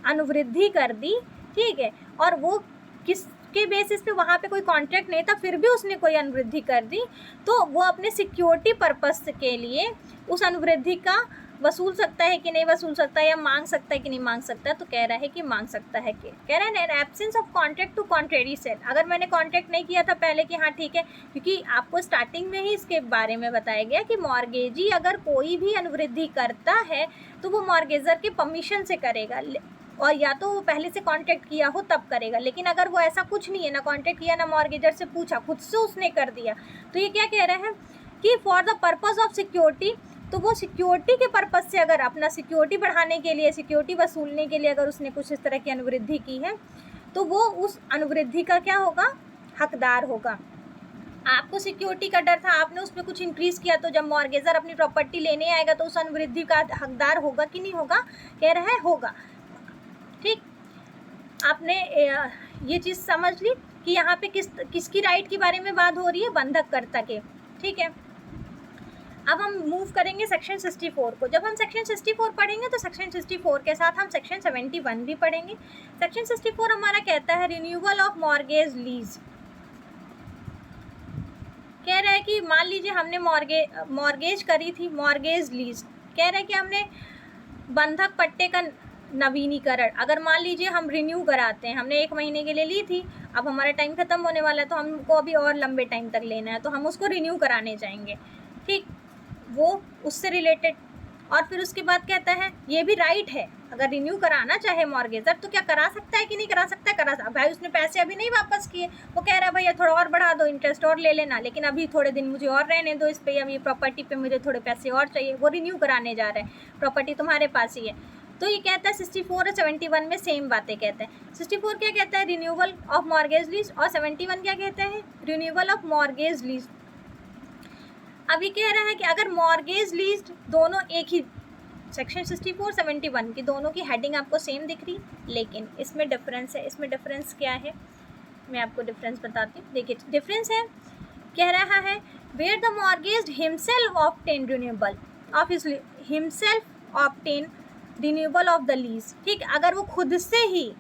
अनुवृद्धि कर दी, ठीक है, और वो किसके बेसिस पे, वहाँ पे कोई कॉन्ट्रैक्ट नहीं था, फिर भी उसने कोई अनुवृद्धि कर दी, तो वो अपने सिक्योरिटी पर्पस के लिए उस अनुवृद्धि का वसूल सकता है कि नहीं वसूल सकता है, या मांग सकता है कि नहीं मांग सकता है। तो कह रहा है कि मांग सकता है। कि कह रहा है absence of contract to contrary sale. अगर मैंने कॉन्ट्रैक्ट नहीं किया था पहले कि हाँ ठीक है, क्योंकि आपको स्टार्टिंग में ही इसके बारे में बताया गया कि मॉर्गेजी अगर कोई भी अनुवृद्धि करता है तो वो मॉर्गेजर के परमिशन से करेगा, और या तो वो पहले से कॉन्ट्रैक्ट किया हो तब करेगा। लेकिन अगर वो ऐसा कुछ नहीं है, ना कॉन्ट्रैक्ट किया, ना मॉर्गेजर से पूछा, खुद से उसने कर दिया, तो ये क्या कह रहे हैं कि for the purpose of security, तो वो सिक्योरिटी के पर्पस से, अगर अपना सिक्योरिटी बढ़ाने के लिए, सिक्योरिटी वसूलने के लिए अगर उसने कुछ इस तरह की अनुवृद्धि की है, तो वो उस अनुवृद्धि का क्या होगा? हकदार होगा। आपको सिक्योरिटी का डर था, आपने उसमें कुछ इंक्रीज़ किया, तो जब मॉर्गेजर अपनी प्रॉपर्टी लेने आएगा तो उस अनुवृद्धि का हकदार होगा कि नहीं होगा? कह रहा है होगा, ठीक। आपने ये चीज़ समझ ली कि यहाँ पे किसकी राइट के बारे में बात हो रही है? बंधककर्ता के, ठीक है। अब हम मूव करेंगे सेक्शन 64 को। जब हम सेक्शन 64 पढ़ेंगे तो सेक्शन 64 के साथ हम सेक्शन 71 भी पढ़ेंगे। सेक्शन 64 हमारा कहता है रिन्यूअल ऑफ मॉर्गेज लीज। कह रहा है कि मान लीजिए हमने मॉर्गेज करी थी, मॉर्गेज लीज। कह रहा है कि हमने बंधक पट्टे का नवीनीकरण, अगर मान लीजिए हम रिन्यू कराते हैं, हमने 1 महीने के लिए ली थी, अब हमारा टाइम ख़त्म होने वाला है, तो हमको अभी और लंबे टाइम तक लेना है, तो हम उसको रिन्यू कराने जाएंगे, ठीक, वो उससे रिलेटेड। और फिर उसके बाद कहता है ये भी राइट है, अगर रिन्यू कराना चाहे मॉर्गेजर तो क्या करा सकता है कि नहीं करा सकता है? करा सकता। भाई उसने पैसे अभी नहीं वापस किए, वो कह रहा है भैया थोड़ा और बढ़ा दो, इंटरेस्ट और ले लेना, लेकिन अभी थोड़े दिन मुझे और रहने दो इस पे, अभी प्रॉपर्टी पे मुझे थोड़े पैसे और चाहिए। वो रिन्यू कराने जा रहे हैं, प्रॉपर्टी तुम्हारे पास ही है। तो ये कहता है 64 और 71 में सेम बातें कहते हैं। 64 क्या कहता है? रिन्यूअल ऑफ मॉर्गेज लीज, और 71 क्या कहता है? Renewal of mortgage lease. अभी कह रहा है कि अगर मॉर्गेज लीज दोनों एक ही, सेक्शन 64 71 की दोनों की हेडिंग आपको सेम दिख रही, लेकिन इसमें डिफरेंस है। इसमें डिफरेंस क्या है मैं आपको डिफरेंस बताती हूँ। देखिए डिफरेंस है, कह रहा है where the mortgage himself obtain renewable of himself obtain renewable of the lease, ठीक। अगर वो खुद से ही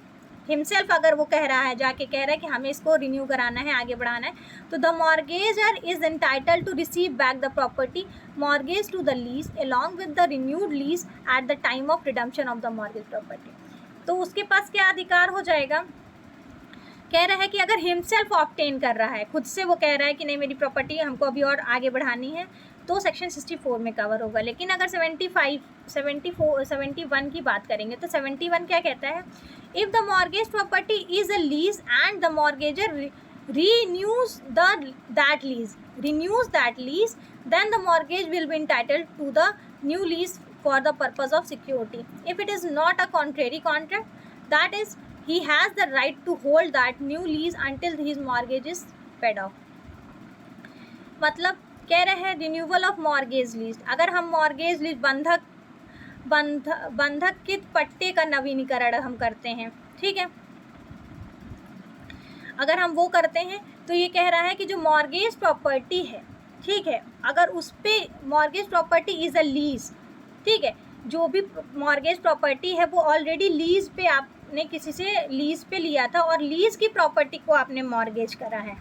हिमसेल्फ, अगर वो कह रहा है, जाके कह रहा है कि हमें इसको रिन्यू कराना है, आगे बढ़ाना है, तो the mortgagor is entitled to receive back the property mortgage to the lease along with the renewed lease at the time of redemption of the mortgage property. तो उसके पास क्या अधिकार हो जाएगा? कह रहा है कि अगर हिमसेल्फ ऑब्टेन कर रहा है, खुद से वो कह रहा है कि नहीं मेरी प्रॉपर्टी हमको अभी और आगे बढ़ानी है, तो सेक्शन 64 में कवर होगा। लेकिन अगर 71 की बात करेंगे तो 71 क्या कहता है, if the mortgage property is a lease and the mortgagor renews that lease, then the mortgage will be entitled to the new lease for the purpose of security. If it is not a contrary contract, that is, he has the right to hold that new lease until his mortgage is paid off. मतलब कह रहे हैं renewal of mortgage lease, अगर हम mortgage lease बंधक के पट्टे का नवीनीकरण हम करते हैं, ठीक है, अगर हम वो करते हैं तो ये कह रहा है कि जो मॉर्गेज प्रॉपर्टी है, ठीक है, अगर उस पर mortgage property is a lease, ठीक है, जो भी मॉर्गेज प्रॉपर्टी है वो ऑलरेडी लीज पे आपने किसी से लीज पे लिया था और लीज की प्रॉपर्टी को आपने मॉर्गेज करा है,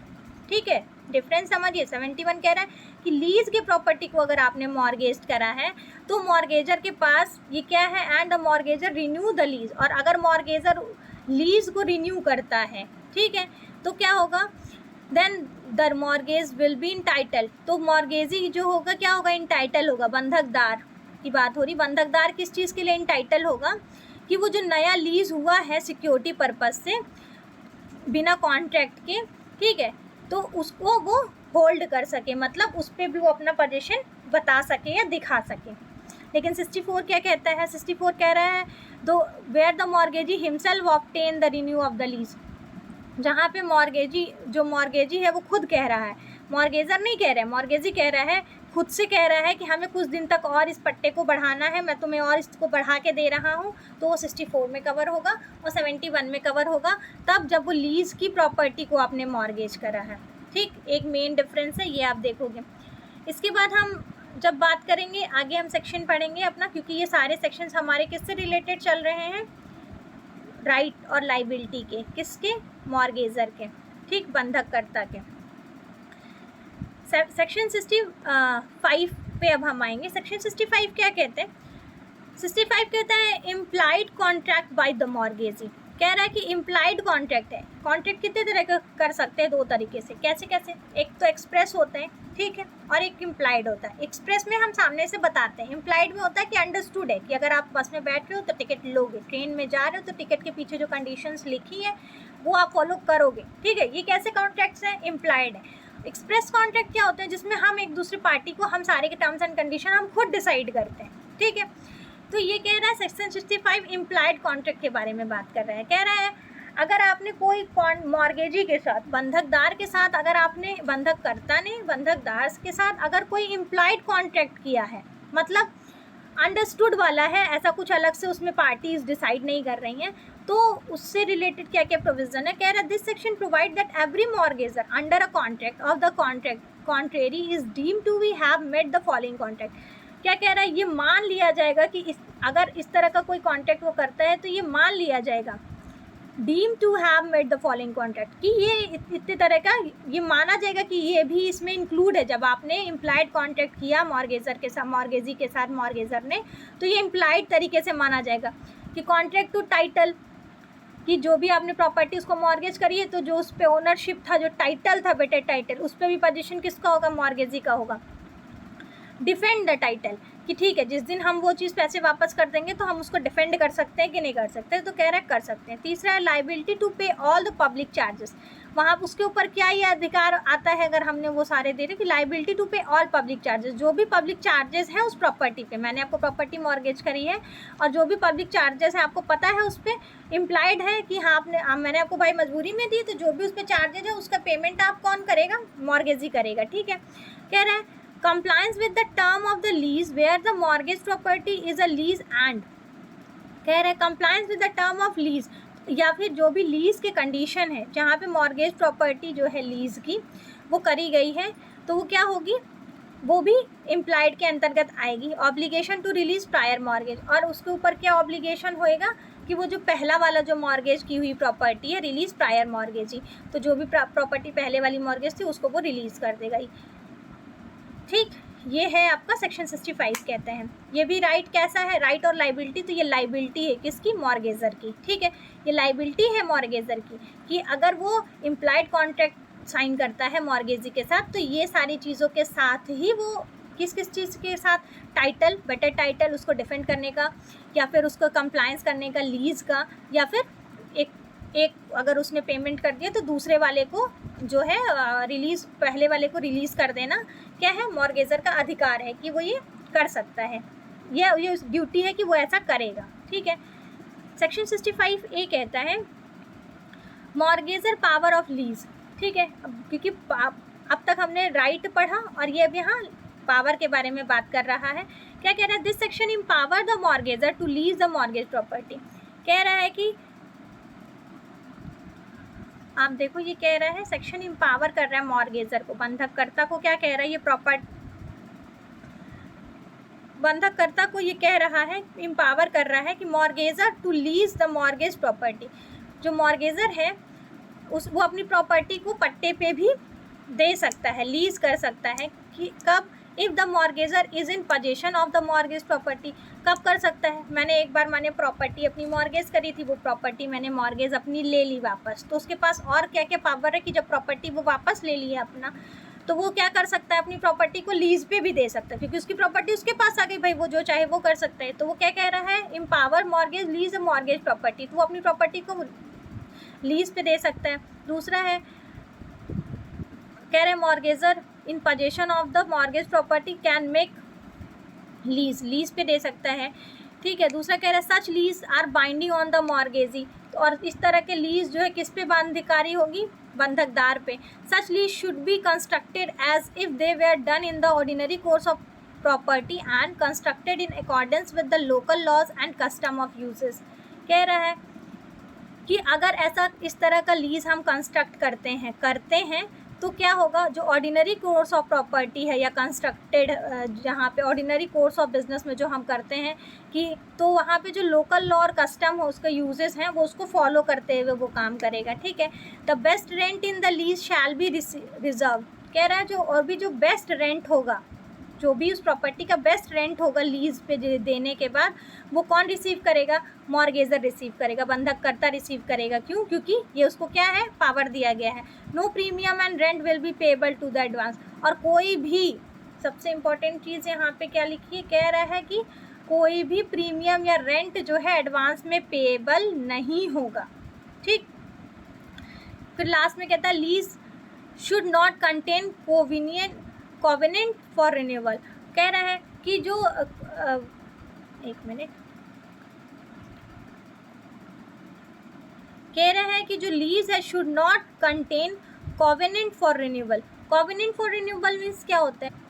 ठीक है, डिफरेंस समझिए। 71 कह रहा है कि लीज की प्रॉपर्टी को अगर आपने मॉर्गेज करा है तो मॉर्गेजर के पास ये क्या है, and the mortgagor renew the lease, और अगर मॉर्गेजर लीज को रिन्यू करता है, ठीक है, तो क्या होगा, then the mortgage will be entitle, तो मॉर्गेजी जो होगा क्या होगा, इंटाइटल होगा। बंधकदार की बात हो रही, बंधकदार किस चीज़ के लिए इंटाइटल होगा, कि वो जो नया लीज हुआ है सिक्योरिटी पर्पज से बिना कॉन्ट्रैक्ट के, ठीक है, तो उसको वो होल्ड कर सके, मतलब उस पर भी वो अपना पोजीशन बता सके या दिखा सके। लेकिन 64 क्या कहता है, 64 कह रहा है दो where the mortgagee himself obtain the renew of the lease, जहाँ पे मॉर्गेजी है वो खुद कह रहा है, मॉर्गेजर नहीं कह रहा है, मॉर्गेजी कह रहा है, खुद से कह रहा है कि हमें कुछ दिन तक और इस पट्टे को बढ़ाना है, मैं तुम्हें और इसको बढ़ा के दे रहा हूँ, तो वो 64 में कवर होगा और 71 में कवर होगा तब जब वो लीज की प्रॉपर्टी को आपने मॉर्गेज करा है, ठीक, एक मेन डिफरेंस है, ये आप देखोगे। इसके बाद हम जब बात करेंगे आगे हम सेक्शन पढ़ेंगे अपना, क्योंकि ये सारे सेक्शंस हमारे किससे रिलेटेड चल रहे हैं, राइट और लाइबिलिटी के, किसके, मॉर्गेजर के, ठीक, बंधककर्ता के। सेक्शन 65 पे अब हम आएंगे। सेक्शन 65 क्या कहते हैं, 65 कहता है implied contract by the mortgagee, कह रहा है कि इम्प्लाइड कॉन्ट्रैक्ट है, कॉन्ट्रैक्ट कितने तरह का कर सकते हैं, दो तरीके से, कैसे कैसे, एक तो एक्सप्रेस होते हैं, ठीक है, और एक इम्प्लाइड होता है। एक्सप्रेस में हम सामने से बताते हैं, इम्प्लाइड में होता है कि अंडरस्टूड है, कि अगर आप बस में बैठ रहे हो तो टिकट लोगे, ट्रेन में जा रहे हो तो टिकट के पीछे जो कंडीशंस लिखी है वो आप फॉलो करोगे, ठीक है, ये कैसे कॉन्ट्रैक्ट्स हैं, इम्प्लाइड है। एक्सप्रेस कॉन्ट्रैक्ट क्या होता है, जिसमें हम एक दूसरे पार्टी को हम सारे के टर्म्स एंड कंडीशन हम खुद डिसाइड करते हैं, ठीक है। तो ये कह रहा है सेक्शन 65 इम्प्लाइड कॉन्ट्रैक्ट के बारे में बात कर रहा है, कह रहा है अगर आपने कोई मॉर्गेजी के साथ, बंधकदार के साथ, अगर आपने बंधककर्ता ने बंधकदार के साथ अगर कोई इम्प्लाइड कॉन्ट्रैक्ट किया है, मतलब अंडरस्टूड वाला है, ऐसा कुछ अलग से उसमें पार्टीज डिसाइड नहीं कर रही हैं, तो उससे रिलेटेड क्या क्या प्रोविजन है, कह रहा है this section provide that every mortgagor under a contract of the contrary is deemed to be have made the following contract. क्या कह रहा है, ये मान लिया जाएगा कि अगर इस तरह का कोई कॉन्ट्रैक्ट वो करता है तो ये मान लिया जाएगा, deem to have made the following contract, कि ये इतने तरह का ये माना जाएगा कि ये भी इसमें इंक्लूड है। जब आपने इम्प्लाइड कॉन्ट्रैक्ट किया मॉर्गेजर के साथ, मॉर्गेजी के साथ मॉर्गेजर ने, तो ये इम्प्लाइड तरीके से माना जाएगा कि कॉन्ट्रैक्ट टू टाइटल, कि जो भी आपने प्रॉपर्टी उसको मॉर्गेज करी है तो जो उस पर ओनरशिप था, जो टाइटल था बेटे टाइटल, उस पर भी पोजीशन किसका होगा, मॉर्गेजी का होगा। डिफेंड द टाइटल, कि ठीक है जिस दिन हम वो चीज़ पैसे वापस कर देंगे तो हम उसको डिफेंड कर सकते हैं कि नहीं कर सकते, तो कह रहे हैं कर सकते हैं। तीसरा है लाइबिलिटी टू पे ऑल द पब्लिक चार्जेस, वहाँ उसके ऊपर क्या ये अधिकार आता है अगर हमने वो सारे दे रहे कि लाइबिलिटी टू पे ऑल पब्लिक चार्जेस, जो भी पब्लिक चार्जेस हैं उस प्रॉपर्टी पे, मैंने आपको प्रॉपर्टी मॉर्गेज करी है और जो भी पब्लिक चार्जेस हैं आपको पता है उस पर इम्प्लाइड है कि हाँ मैंने आपको भाई मजबूरी में दी, तो जो भी उस पर चार्जेज है उसका पेमेंट आप कौन करेगा, मॉर्गेजी करेगा, ठीक है। कह रहे हैं compliance with the term of the lease where the mortgage property is a lease and, कह रहे हैं compliance with the term of lease, या फिर जो भी लीज के कंडीशन है जहाँ पे मॉर्गेज प्रॉपर्टी जो है लीज की वो करी गई है तो वो क्या होगी, वो भी इम्प्लाइड के अंतर्गत आएगी। Obligation to release prior mortgage, और उसके ऊपर क्या ऑब्लिगेशन होएगा कि वो जो पहला वाला जो मॉर्गेज की हुई प्रॉपर्टी है, रिलीज प्रायर मॉर्गेज ही, तो जो भी प्रॉपर्टी पहले वाली मॉर्गेज थी उसको वो रिलीज़ कर देगा ही, ठीक। ये है आपका सेक्शन 65 कहते हैं। ये भी राइट कैसा है, राइट और लाइबिलिटी, तो ये लाइबिलिटी है किसकी, मॉर्गेजर की, ठीक है। ये लाइबिलिटी है मॉर्गेजर की कि अगर वो इम्प्लाइड कॉन्ट्रैक्ट साइन करता है मॉर्गेजी के साथ, तो ये सारी चीज़ों के साथ ही वो किस किस चीज़ के साथ, टाइटल, बेटर टाइटल उसको डिफेंड करने का, या फिर उसको कंप्लायंस करने का लीज़ का, या फिर एक अगर उसने पेमेंट कर दिया तो दूसरे वाले को जो है रिलीज़, पहले वाले को रिलीज़ कर देना क्या है, मॉर्गेजर का अधिकार है कि वो ये कर सकता है, ये ड्यूटी है कि वो ऐसा करेगा, ठीक है। सेक्शन 65 ए कहता है मॉर्गेजर पावर ऑफ लीज, ठीक है। क्योंकि अब तक हमने राइट पढ़ा और ये अब यहाँ पावर के बारे में बात कर रहा है। क्या कह रहा है, this section empower the mortgagor to lease the mortgage property. कह रहा है कि आप देखो, ये कह रहा है सेक्शन एम्पावर कर रहा है मॉर्गेजर को, बंधककर्ता को क्या कह रहा है, ये बंधककर्ता को ये कह रहा है, एम्पावर कर रहा है कि mortgagor to lease the mortgage property. जो मॉर्गेजर है वो अपनी प्रॉपर्टी को पट्टे पे भी दे सकता है, लीज कर सकता है कि कब, if the mortgagor is in possession of the mortgage property. कब कर सकता है, मैंने एक बार प्रॉपर्टी अपनी मॉर्गेज करी थी, वो प्रॉपर्टी मैंने मॉर्गेज अपनी ले ली वापस, तो उसके पास और क्या क्या पावर है कि जब प्रॉपर्टी वो वापस ले ली है अपना, तो वो क्या कर सकता है, अपनी प्रॉपर्टी को लीज पे भी दे सकता है, क्योंकि उसकी प्रॉपर्टी उसके पास आ गई, भाई वो जो चाहे वो कर सकता है। तो वो क्या कह रहा है, empower mortgage lease mortgage property, तो वो अपनी प्रॉपर्टी को लीज पे दे सकता है। दूसरा है, कह रहे हैं mortgagor in possession of the mortgage property can make lease, lease पे दे सकता है, ठीक है। दूसरा कह रहा है such lease are binding on the mortgagee, तो और इस तरह के लीज जो है किस पे बाध्यकारी होगी, बंधकदार पे। Such lease should be constructed as if they were done in the ordinary course of property and constructed in accordance with the local laws and custom of uses. कह रहा है कि अगर ऐसा इस तरह का लीज हम कंस्ट्रक्ट करते हैं तो क्या होगा, जो ऑर्डिनरी कोर्स ऑफ प्रॉपर्टी है या कंस्ट्रक्टेड, जहाँ पे ऑर्डिनरी कोर्स ऑफ बिजनेस में जो हम करते हैं कि, तो वहाँ पे जो लोकल लॉ और कस्टम हो, उसके यूजेस हैं, वो उसको फॉलो करते हुए वो काम करेगा, ठीक है। The best rent in the lease shall be reserve. कह रहा है जो और भी जो बेस्ट रेंट होगा, जो भी उस प्रॉपर्टी का बेस्ट रेंट होगा लीज पे देने के बाद, वो कौन रिसीव करेगा, मॉर्गेजर रिसीव करेगा, बंधककर्ता रिसीव करेगा। क्यों, क्योंकि ये उसको क्या है, पावर दिया गया है। No premium and rent will be payable to the advance, और कोई भी, सबसे इम्पोर्टेंट चीज़ यहाँ पे क्या लिखी है, कह रहा है कि कोई भी प्रीमियम या रेंट जो है एडवांस में पेएबल नहीं होगा, ठीक। फिर लास्ट में कहता है lease should not contain covenant for renewal. कह रहा है कि जो एक मिनट, कह रहा है कि जो लीज है should not contain covenant for renewal. Covenant for renewal means क्या होता है,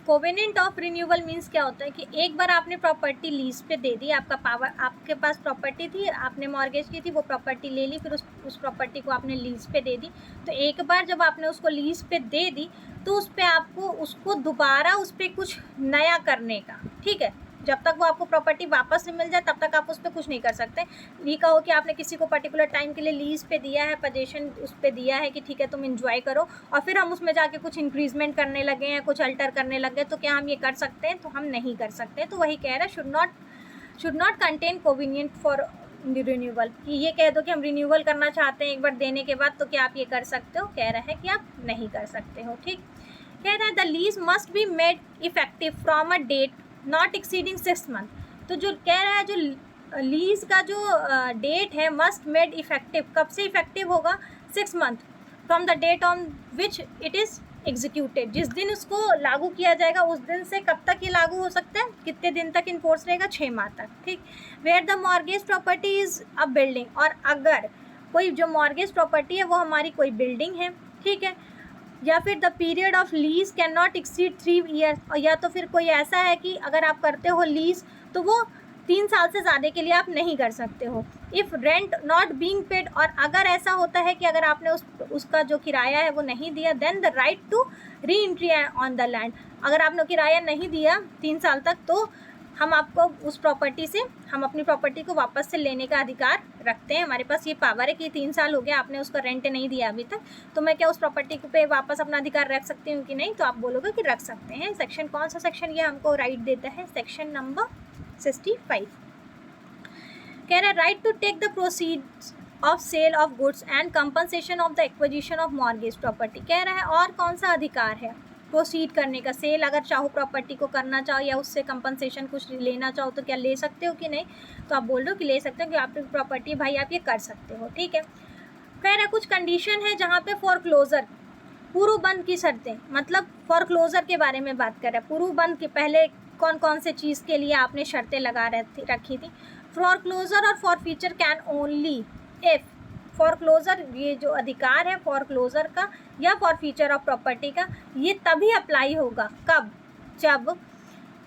कोवेनेंट ऑफ रिन्यूअल मीन्स क्या होता है कि एक बार आपने प्रॉपर्टी लीज पे दे दी, आपका पावर, आपके पास प्रॉपर्टी थी, आपने मॉर्गेज की थी, वो प्रॉपर्टी ले ली, फिर उस प्रॉपर्टी को आपने लीज पे दे दी। तो एक बार जब आपने उसको लीज पे दे दी, तो उस पर आपको उसको दोबारा उस पर कुछ नया करने का, ठीक है, जब तक वो आपको प्रॉपर्टी वापस से मिल जाए तब तक आप उस पर कुछ नहीं कर सकते। ये कहो कि आपने किसी को पर्टिकुलर टाइम के लिए लीज पे दिया है, पोजीशन उस पर दिया है कि ठीक है तुम एंजॉय करो, और फिर हम उसमें जाके कुछ इंक्रीजमेंट करने लगे हैं, कुछ अल्टर करने लगे, तो क्या हम ये कर सकते हैं, तो हम नहीं कर सकते। तो वही कह रहा है should not contain covenant for renewal, कि ये कह दो कि हम रिन्यूअल करना चाहते हैं एक बार देने के बाद, तो क्या आप ये कर सकते हो, कह रहा है कि आप नहीं कर सकते हो, ठीक। कह रहा है the lease must be made effective from a date not exceeding 6 month. तो जो कह रहा है, जो लीज का जो डेट है, मस्ट मेड इफेक्टिव, कब से इफेक्टिव होगा, 6 month from the date on which it is executed. जिस दिन उसको लागू किया जाएगा उस दिन से कब तक ये लागू हो सकता है, कितने दिन तक इन्फोर्स रहेगा, 6 माह तक, ठीक। Where the mortgage property is a building, और अगर कोई जो मॉर्गेज प्रॉपर्टी है वो हमारी कोई बिल्डिंग है, ठीक है, या फिर the period of lease can not exceed 3 years, और या तो फिर कोई ऐसा है कि अगर आप करते हो लीज तो वो 3 साल से ज़्यादा के लिए आप नहीं कर सकते हो। If rent not being paid, और अगर ऐसा होता है कि अगर आपने उसका जो किराया है वो नहीं दिया, then the right to re entry on the land. अगर आपने किराया नहीं दिया 3 साल तक, तो हम आपको उस प्रॉपर्टी से, हम अपनी प्रॉपर्टी को वापस से लेने का अधिकार रखते हैं, हमारे पास ये पावर है कि 3 साल हो गया आपने उसका रेंट नहीं दिया अभी तक, तो मैं क्या उस प्रॉपर्टी पे वापस अपना अधिकार रख सकती हूँ कि नहीं, तो आप बोलोगे कि रख सकते हैं। सेक्शन कौन सा सेक्शन ये हमको राइट देता है, सेक्शन नंबर 65। कह रहा है right to take the proceeds of sale of goods and compensation of the acquisition of mortgage property. कह रहा है और कौन सा अधिकार है प्रोसीड करने का, सेल अगर चाहो प्रॉपर्टी को करना चाहो या उससे कंपनसेशन कुछ लेना चाहो तो क्या ले सकते हो कि नहीं, तो आप बोल रहे हो कि ले सकते हो कि आपकी प्रॉपर्टी भाई आप ये कर सकते हो, ठीक है। कह रहा है कुछ कंडीशन है जहाँ पे फॉरक्लोजर, पूर्व बंद की शर्तें, मतलब फॉरक्लोजर के बारे में बात कर रहा है। पूर्व बंद के पहले कौन कौन से चीज़ के लिए आपने शर्तें लगा रखी थी। फॉरक्लोजर और forfeiture can only if, foreclosure ये जो अधिकार है फॉरक्लोजर का या फॉरफीचर ऑफ प्रॉपर्टी का, ये तभी अप्लाई होगा कब, जब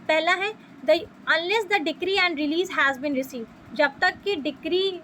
पहला है the unless the decree and release has been receive, जब तक कि डिक्री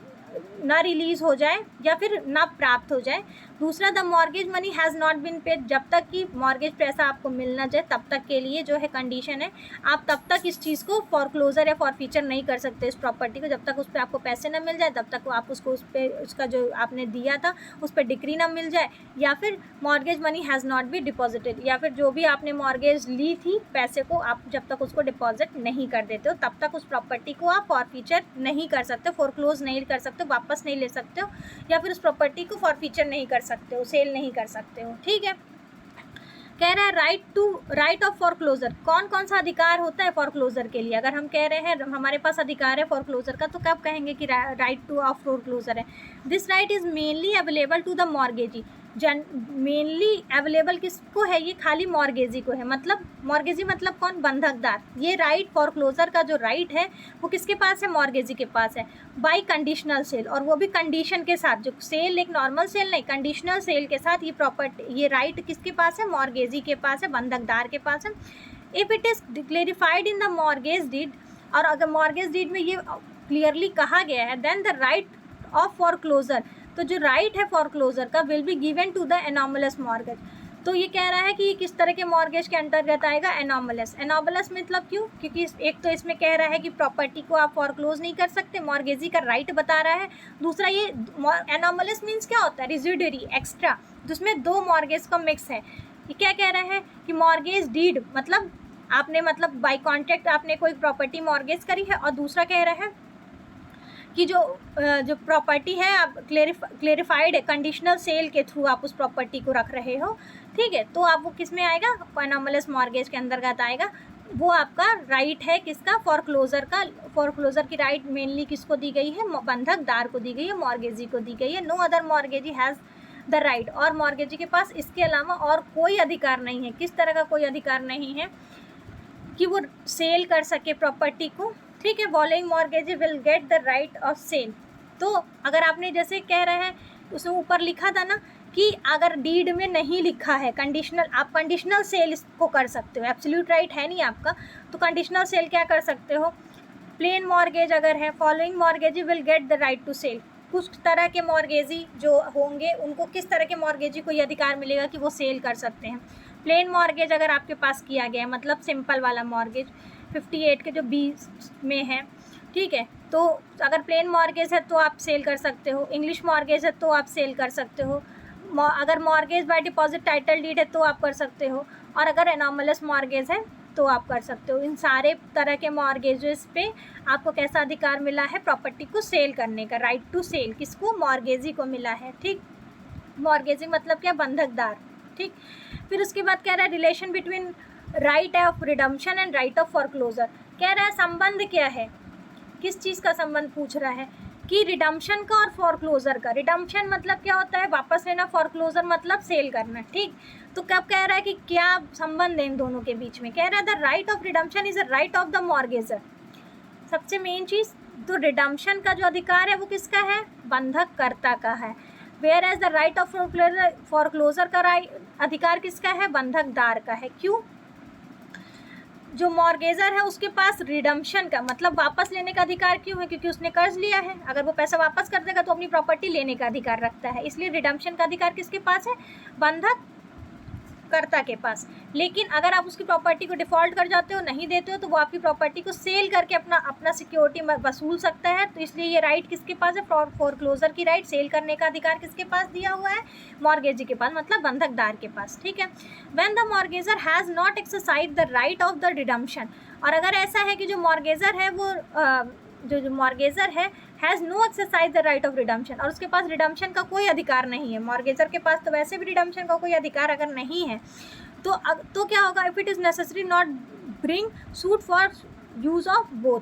ना रिलीज़ हो जाए या फिर ना प्राप्त हो जाए। दूसरा the mortgage money has not been paid, जब तक कि मॉर्गेज पैसा आपको मिल ना जाए तब तक के लिए जो है कंडीशन है, आप तब तक इस चीज़ को फॉरक्लोजर या फॉरफीचर नहीं कर सकते इस प्रॉपर्टी को, जब तक उस पर आपको पैसे ना मिल जाए, तब तक आप उसको उस पर उसका जो आपने दिया था उस पर डिक्री ना मिल जाए, या फिर mortgage money has not be deposited, या फिर जो भी आपने मॉर्गेज ली थी पैसे को आप जब तक उसको डिपॉजिट नहीं कर देते हो तब तक उस प्रॉपर्टी को आप फॉरफीचर नहीं कर सकते, फॉरक्लोज नहीं कर सकते, वापस नहीं ले सकते हो, या फिर उस प्रॉपर्टी को फॉरफीचर नहीं कर सकते हो, सेल नहीं कर सकते हो, ठीक है। कह रहा है राइट ऑफ फॉरक्लोजर, कौन कौन सा अधिकार होता है फॉरक्लोजर के लिए। अगर हम कह रहे हैं हमारे पास अधिकार है फॉरक्लोजर का, तो कब कहेंगे कि राइट टू ऑफ फॉरक्लोजर है। This right is mainly available to the mortgagee, mainly available किसको है, ये खाली मॉर्गेजी को है, मतलब मॉर्गेजी मतलब कौन, बंधकदार। ये राइट फॉरक्लोजर का जो राइट है वो किसके पास है, मॉर्गेजी के पास है, बाय कंडीशनल सेल, और वो भी कंडीशन के साथ, जो सेल एक नॉर्मल सेल नहीं, कंडीशनल सेल के साथ ये प्रॉपर्टी, ये राइट किसके पास है, मॉर्गेजी के पास है, बंधकदार के पास है। If it is clarified in the mortgage deed, और अगर मॉर्गेज डीड में ये क्लियरली कहा गया है, then the right of foreclosure, तो जो राइट है फॉरक्लोजर का will be given to the anomalous mortgage. तो ये कह रहा है कि ये किस तरह के मॉर्गेज के अंतर्गत आएगा, एनॉमलस। एनॉमलस मतलब क्यों, क्योंकि एक तो इसमें कह रहा है कि प्रॉपर्टी को आप फॉरक्लोज नहीं कर सकते, मॉर्गेजी का राइट बता रहा है। दूसरा ये एनॉमलस मीन्स क्या होता है, रिजिडरी, एक्स्ट्रा, जिसमें दो मॉर्गेज का मिक्स है। ये क्या कह रहा है कि मॉर्गेज डीड मतलब आपने, मतलब बाय कॉन्ट्रैक्ट आपने कोई प्रॉपर्टी मॉर्गेज करी है, और दूसरा कह रहा है कि जो प्रॉपर्टी है आप क्लेरिफाइड है, कंडीशनल सेल के थ्रू आप उस प्रॉपर्टी को रख रहे हो, ठीक है, तो आप वो किस में आएगा, एनॉमलस मॉर्गेज के अंतर्गत आएगा। वो आपका राइट है किसका, फॉरक्लोजर का। फॉरक्लोजर की राइट मेनली किसको दी गई है, बंधकदार को दी गई है, मॉर्गेजी को दी गई है। No other mortgagee has the right, और मॉर्गेजी के पास इसके अलावा और कोई अधिकार नहीं है। किस तरह का कोई अधिकार नहीं है कि वो सेल कर सके प्रॉपर्टी को, ठीक है। Following mortgage will get the right of sale. तो अगर आपने जैसे कह रहे हैं उसमें ऊपर लिखा था ना कि अगर डीड में नहीं लिखा है कंडीशनल, आप कंडीशनल सेल इसको कर सकते हो, एब्सोल्यूट राइट है नहीं आपका, तो कंडीशनल सेल क्या कर सकते हो। प्लेन मॉर्गेज अगर है, following mortgage will get the right to sale. कुछ तरह के मॉर्गेजी जो होंगे उनको किस तरह के मॉर्गेजी को ये अधिकार मिलेगा कि वो सेल कर सकते हैं। प्लेन मॉर्गेज अगर आपके पास किया गया है, मतलब सिंपल वाला मॉर्गेज 58 के जो 20 में है, ठीक है, तो अगर प्लेन मॉर्गेज है तो आप सेल कर सकते हो, इंग्लिश मॉर्गेज है तो आप सेल कर सकते हो, अगर mortgage by deposit title deed है तो आप कर सकते हो, और अगर एनॉमलस मॉर्गेज है तो आप कर सकते हो। इन सारे तरह के मॉर्गेजेस पे आपको कैसा अधिकार मिला है, प्रॉपर्टी को सेल करने का, राइट टू सेल किसको, मॉर्गेजी को मिला है, ठीक। मॉर्गेजी मतलब क्या, बंधकदार, ठीक। फिर उसके बाद कह रहा है relation between right of redemption and right of foreclosure. कह रहा है संबंध क्या है, किस चीज़ का संबंध पूछ रहा है कि रिडम्पशन का और फॉरक्लोजर का। रिडम्पशन मतलब क्या होता है, वापस लेना, फॉरक्लोजर मतलब सेल करना, ठीक। तो कब कह रहा है कि क्या संबंध है इन दोनों के बीच में, कह रहा है the right of redemption is a right of the mortgagor. सबसे मेन चीज़ तो रिडम्पशन का जो अधिकार है वो किसका है, बंधककर्ता का है। Whereas the right of foreclosure का अधिकार किसका है, बंधकदार का है। क्यों, जो मॉर्गेजर है उसके पास रिडम्पशन का मतलब वापस लेने का अधिकार क्यों है, क्योंकि उसने कर्ज लिया है, अगर वो पैसा वापस कर देगा तो अपनी प्रॉपर्टी लेने का अधिकार रखता है, इसलिए रिडम्पशन का अधिकार किसके पास है, बंधक कर्ता के पास। लेकिन अगर आप उसकी प्रॉपर्टी को डिफ़ॉल्ट कर जाते हो, नहीं देते हो, तो वो आपकी प्रॉपर्टी को सेल करके अपना सिक्योरिटी वसूल सकता है। तो इसलिए ये राइट किसके पास है? फोरक्लोजर की राइट, सेल करने का अधिकार किसके पास दिया हुआ है? मॉर्गेजी के पास, मतलब बंधकदार के पास, ठीक है। When the mortgagor has not exercise the right of the redemption, और अगर ऐसा है कि जो मॉर्गेजर है वो जो मॉर्गेजर है has no exercise the right of redemption, और उसके पास रिडम्पशन का कोई अधिकार नहीं है। मॉर्गेजर के पास तो वैसे भी रिडम्पशन का कोई अधिकार अगर नहीं है तो क्या होगा? If it is necessary not bring suit for use of both,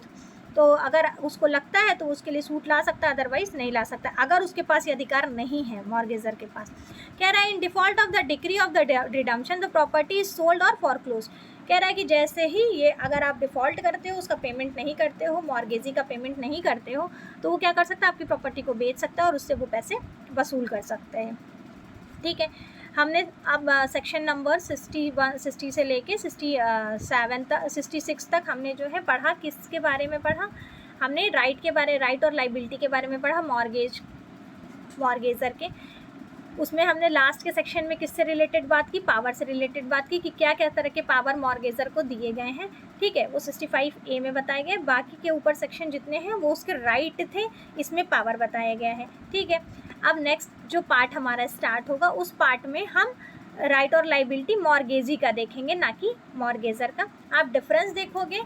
तो अगर उसको लगता है तो उसके लिए सूट ला सकता है, अदरवाइज नहीं ला सकता, अगर उसके पास ये अधिकार नहीं है मॉर्गेजर के पास। कह रहा है in default of the decree of the redemption the property is sold और फॉरक्लोज। कह रहा है कि जैसे ही ये अगर आप डिफ़ॉल्ट करते हो, उसका पेमेंट नहीं करते हो, मॉर्गेजी का पेमेंट नहीं करते हो, तो वो क्या कर सकता है? आपकी प्रॉपर्टी को बेच सकता है और उससे वो पैसे वसूल कर सकते हैं, ठीक है। हमने अब सेक्शन नंबर 60 से लेके 66 तक हमने जो है पढ़ा। किसके बारे में पढ़ा? हमने राइट और लाइबिलिटी के बारे में पढ़ा, मॉर्गेजर के। उसमें हमने लास्ट के सेक्शन में किससे रिलेटेड बात की? पावर से रिलेटेड बात की कि क्या क्या तरह के पावर मॉर्गेजर को दिए गए हैं, ठीक है। वो 65A में बताए गए। बाकी के ऊपर सेक्शन जितने हैं वो उसके राइट थे, इसमें पावर बताया गया है, ठीक है। अब नेक्स्ट जो पार्ट हमारा स्टार्ट होगा, उस पार्ट में हम राइट और लाइबिलिटी मॉर्गेजी का देखेंगे, ना कि मॉर्गेजर का। आप डिफरेंस देखोगे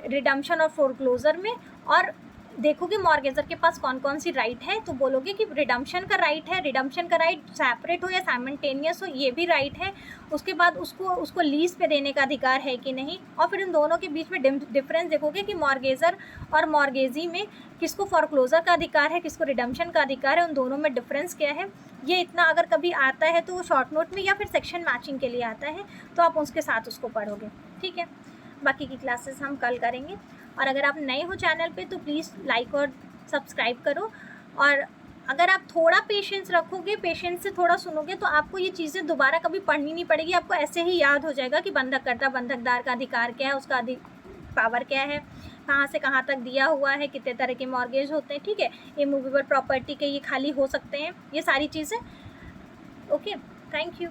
रिडम्पशन और फोरक्लोजर में, और देखोगे मॉर्गेजर के पास कौन कौन सी राइट है, तो बोलोगे कि रिडम्पशन का राइट है, रिडम्पशन का राइट सेपरेट हो या साइमल्टेनियस हो, ये भी राइट है। उसके बाद उसको लीज पे देने का अधिकार है कि नहीं, और फिर इन दोनों के बीच में डिफरेंस देखोगे कि मॉर्गेजर और मॉर्गेजी में किसको फोरक्लोजर का अधिकार है, किसको रिडम्पशन का अधिकार है, उन दोनों में डिफरेंस क्या है। ये इतना अगर कभी आता है तो वो शॉर्ट नोट में या फिर सेक्शन मैचिंग के लिए आता है, तो आप उसके साथ उसको पढ़ोगे, ठीक है। बाकी की क्लासेस हम कल करेंगे, और अगर आप नए हो चैनल पे तो प्लीज़ लाइक और सब्सक्राइब करो। और अगर आप थोड़ा पेशेंस रखोगे, पेशेंस से थोड़ा सुनोगे, तो आपको ये चीज़ें दोबारा कभी पढ़नी नहीं पड़ेगी। आपको ऐसे ही याद हो जाएगा कि बंधककर्ता बंधकदार का अधिकार क्या है, उसका पावर क्या है, कहाँ से कहाँ तक दिया हुआ है, कितने तरह के मॉर्गेज होते हैं, ठीक है। इमूवेबल प्रॉपर्टी के ये खाली हो सकते हैं, ये सारी चीज़ें। Okay, thank you.